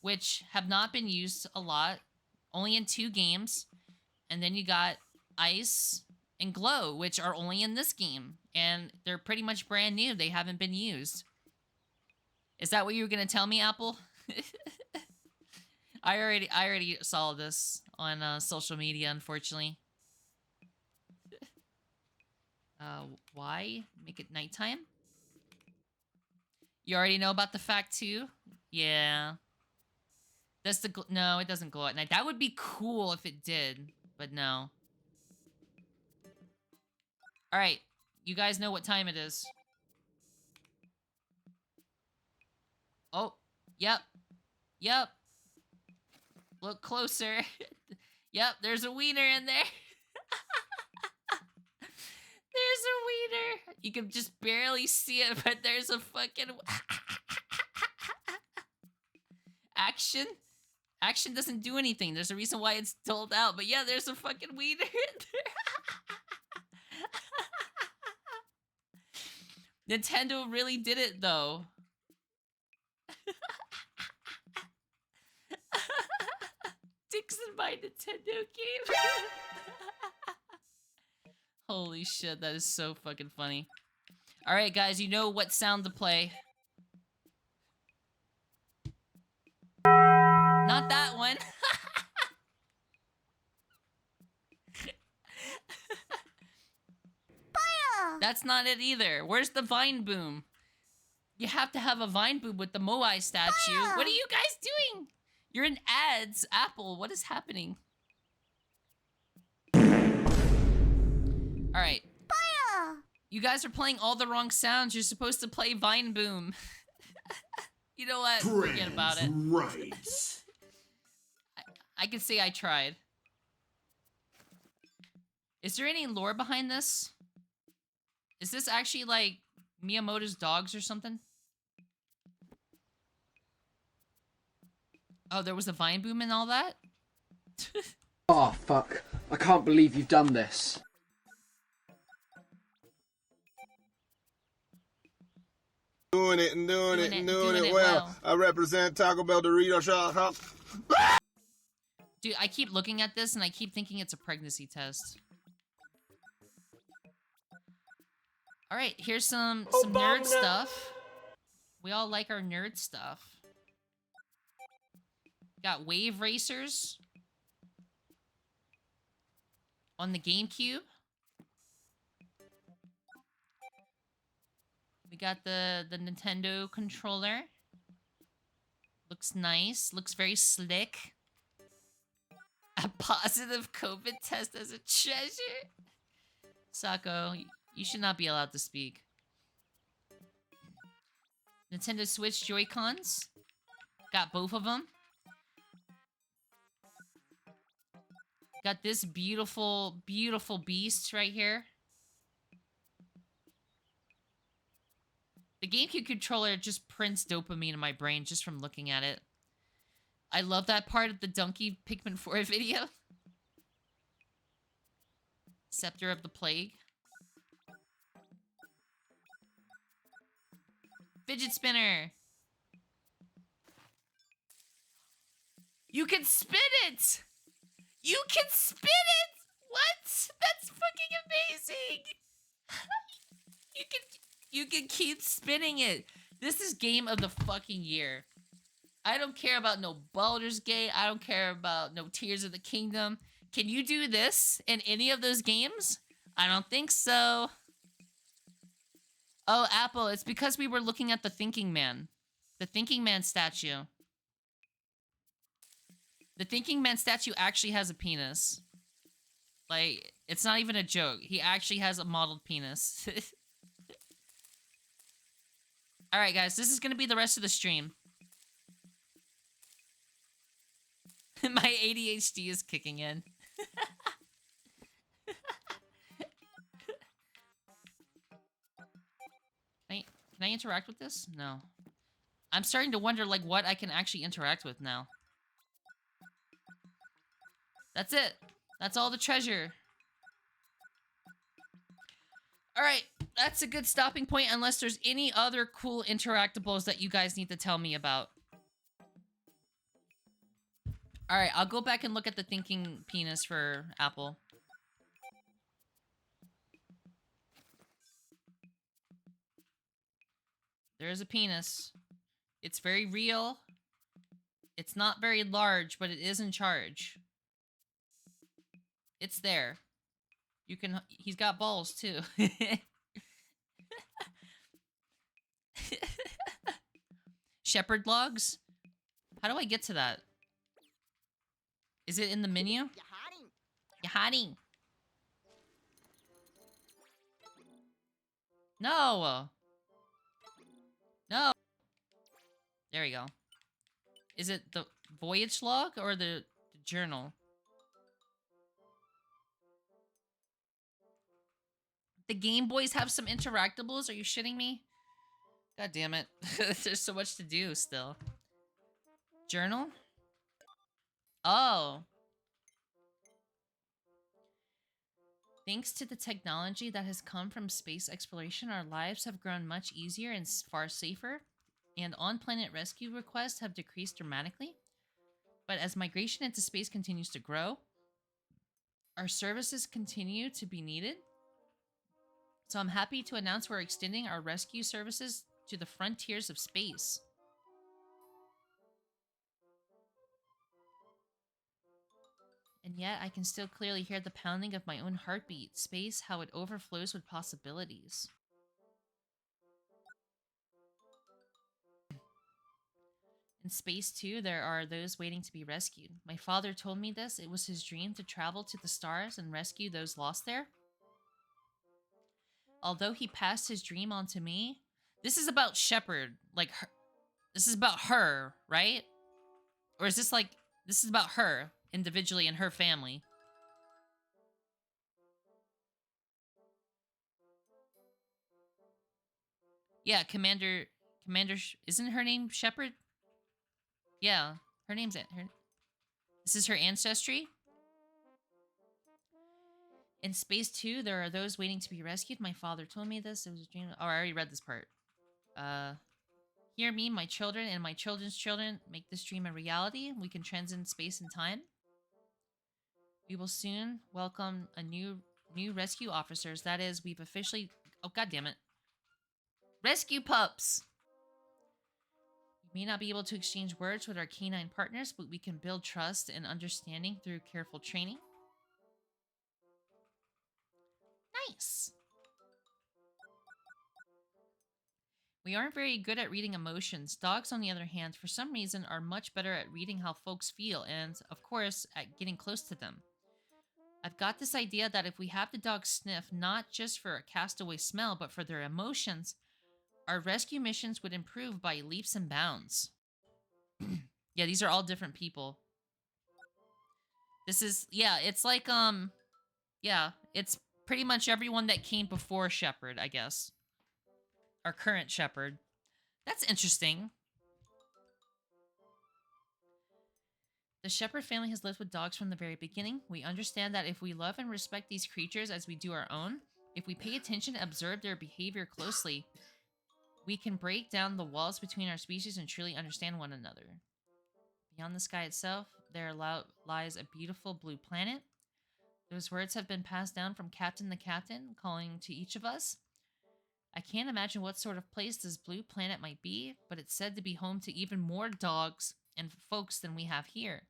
which have not been used a lot, only in 2 games. And then you got Ice and Glow, which are only in this game. And they're pretty much brand new. They haven't been used. Is that what you were going to tell me, Apple? I already saw this on social media, unfortunately. Why make it nighttime? You already know about the fact too? Yeah. That's the no, it doesn't glow at night. That would be cool if it did, but no. All right, you guys know what time it is. Oh, yep. Yep. Look closer. Yep, there's a wiener in there. There's a wiener. You can just barely see it, but there's a fucking... Action? Action doesn't do anything. There's a reason why it's doled out. But yeah, there's a fucking wiener in there. Nintendo really did it, though. Dixon my Nintendo game. Holy shit, that is so fucking funny. Alright, guys, you know what sound to play. Not that one. That's not it either. Where's the Vine Boom? You have to have a Vine Boom with the Moai statue. What are you guys doing? You're in ads, Apple. What is happening? Alright. You guys are playing all the wrong sounds. You're supposed to play Vine Boom. You know what? Forget about it. Right. I can say I tried. Is there any lore behind this? Is this actually like Miyamoto's dogs or something? Oh, there was a Vine Boom and all that? Oh, fuck. I can't believe you've done this. Doing it and doing it and doing it well. I represent Taco Bell Dorito Shop. Dude, I keep looking at this and I keep thinking it's a pregnancy test. Alright, here's some nerd stuff. We all like our nerd stuff. Got Wave Racers. On the GameCube. We got the Nintendo controller. Looks nice. Looks very slick. A positive COVID test as a treasure. Sako, you should not be allowed to speak. Nintendo Switch Joy-Cons. Got both of them. Got this beautiful, beautiful beast right here. The GameCube controller just prints dopamine in my brain just from looking at it. I love that part of the Donkey Pikmin 4 video. Scepter of the Plague. Fidget spinner. You can spin it! You can spin it! What? That's fucking amazing! You can keep spinning it. This is game of the fucking year. I don't care about no Baldur's Gate. I don't care about no Tears of the Kingdom. Can you do this in any of those games? I don't think so. Oh, Apple, it's because we were looking at the Thinking Man. The Thinking Man statue. The Thinking Man statue actually has a penis. Like, it's not even a joke. He actually has a modeled penis. Alright, guys, this is gonna be the rest of the stream. My ADHD is kicking in. Can I interact with this? No. I'm starting to wonder, like, what I can actually interact with now. That's it. That's all the treasure. Alright, that's a good stopping point unless there's any other cool interactables that you guys need to tell me about. Alright, I'll go back and look at the thinking penis for Apple. There is a penis. It's very real. It's not very large, but it is in charge. It's there. You can... He's got balls, too. Shepherd logs? How do I get to that? Is it in the menu? You're hiding. No. No. There we go. Is it the voyage log or the journal? The Game Boys have some interactables? Are you shitting me? God damn it. There's so much to do still. Journal? Oh. Thanks to the technology that has come from space exploration, our lives have grown much easier and far safer, and on-planet rescue requests have decreased dramatically. But as migration into space continues to grow, our services continue to be needed. So I'm happy to announce we're extending our rescue services to the frontiers of space. And yet, I can still clearly hear the pounding of my own heartbeat. Space, how it overflows with possibilities. In space, too, there are those waiting to be rescued. My father told me this. It was his dream to travel to the stars and rescue those lost there. Although he passed his dream on to me. This is about Shepherd. Like, her. This is about her, right? Or is this like... This is about her. Individually and her family. Yeah, Commander... Isn't her name Shepherd? Yeah, her name's... This is her ancestry? In space, too, there are those waiting to be rescued. My father told me this. It was a dream... Oh, I already read this part. Hear me, my children, and my children's children. Make this dream a reality. We can transcend space and time. We will soon welcome a new rescue officers. That is, we've officially... Oh, God damn it. Rescue pups! We may not be able to exchange words with our canine partners, but we can build trust and understanding through careful training. Nice! We aren't very good at reading emotions. Dogs, on the other hand, for some reason, are much better at reading how folks feel and, of course, at getting close to them. I've got this idea that if we have the dogs sniff not just for a castaway smell, but for their emotions, our rescue missions would improve by leaps and bounds. Yeah, these are all different people. This is, yeah, it's like, yeah, it's pretty much everyone that came before Shepherd, I guess. Our current Shepherd. That's interesting. The Shepherd family has lived with dogs from the very beginning. We understand that if we love and respect these creatures as we do our own, if we pay attention and observe their behavior closely, we can break down the walls between our species and truly understand one another. Beyond the sky itself, there lies a beautiful blue planet. Those words have been passed down from captain to captain, calling to each of us. I can't imagine what sort of place this blue planet might be, but it's said to be home to even more dogs and folks than we have here.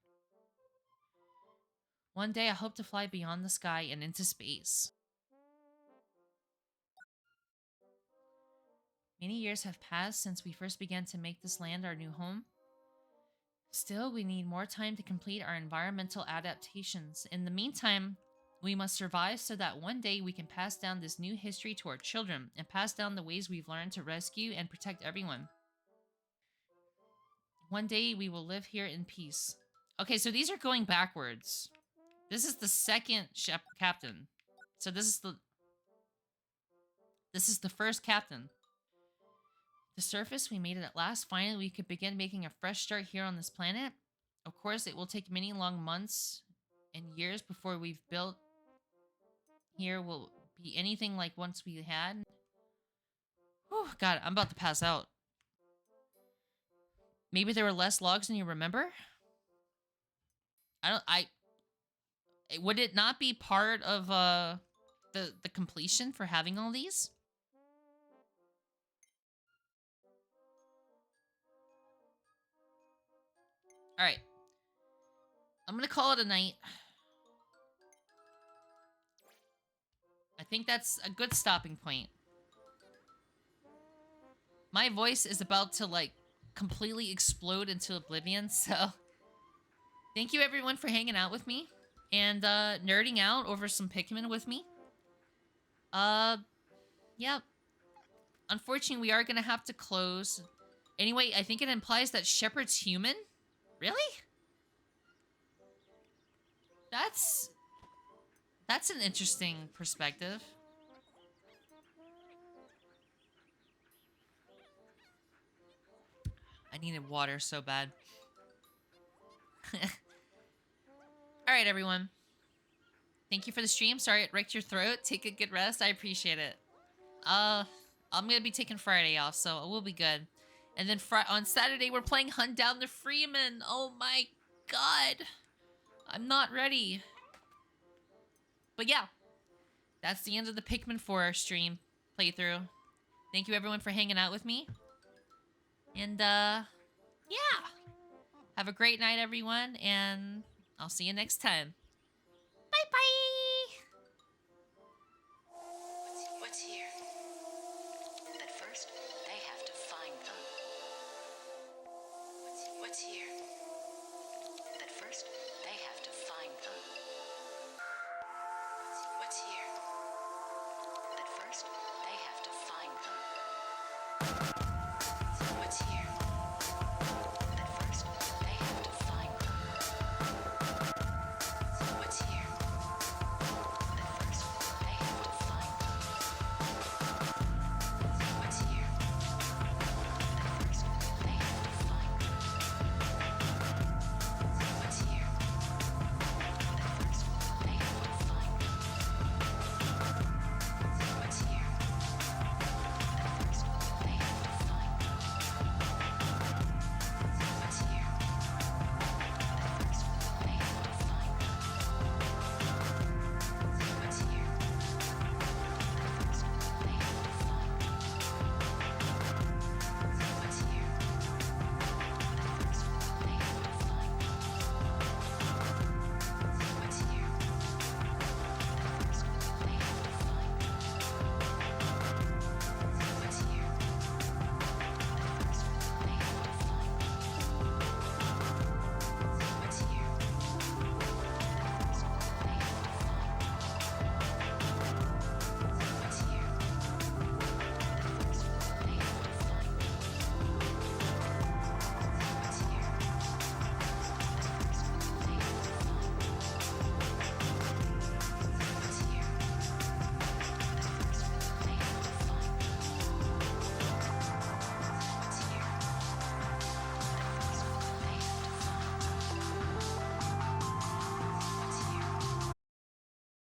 One day I hope to fly beyond the sky and into space. Many years have passed since we first began to make this land our new home. Still, we need more time to complete our environmental adaptations. In the meantime, we must survive so that one day we can pass down this new history to our children and pass down the ways we've learned to rescue and protect everyone. One day we will live here in peace. Okay, so these are going backwards. This is the second captain. So this is the first captain. The surface, we made it at last. Finally, we could begin making a fresh start here on this planet. Of course, it will take many long months and years before we've built here will be anything like once we had. Oh, God, I'm about to pass out. Maybe there were less logs than you remember? Would it not be part of the completion for having all these? All right. I'm going to call it a night. I think that's a good stopping point. My voice is about to, like, completely explode into oblivion, so... Thank you, everyone, for hanging out with me. And, nerding out over some Pikmin with me. Yeah. Unfortunately, we are gonna have to close. Anyway, I think it implies that Shepard's human? Really? That's an interesting perspective. I needed water so bad. Alright, everyone. Thank you for the stream. Sorry it wrecked your throat. Take a good rest. I appreciate it. I'm gonna be taking Friday off, so we'll be good. And then on Saturday, we're playing Hunt Down the Freeman. Oh my god. I'm not ready. But yeah. That's the end of the Pikmin 4 stream playthrough. Thank you, everyone, for hanging out with me. And, yeah. Have a great night, everyone, and I'll see you next time.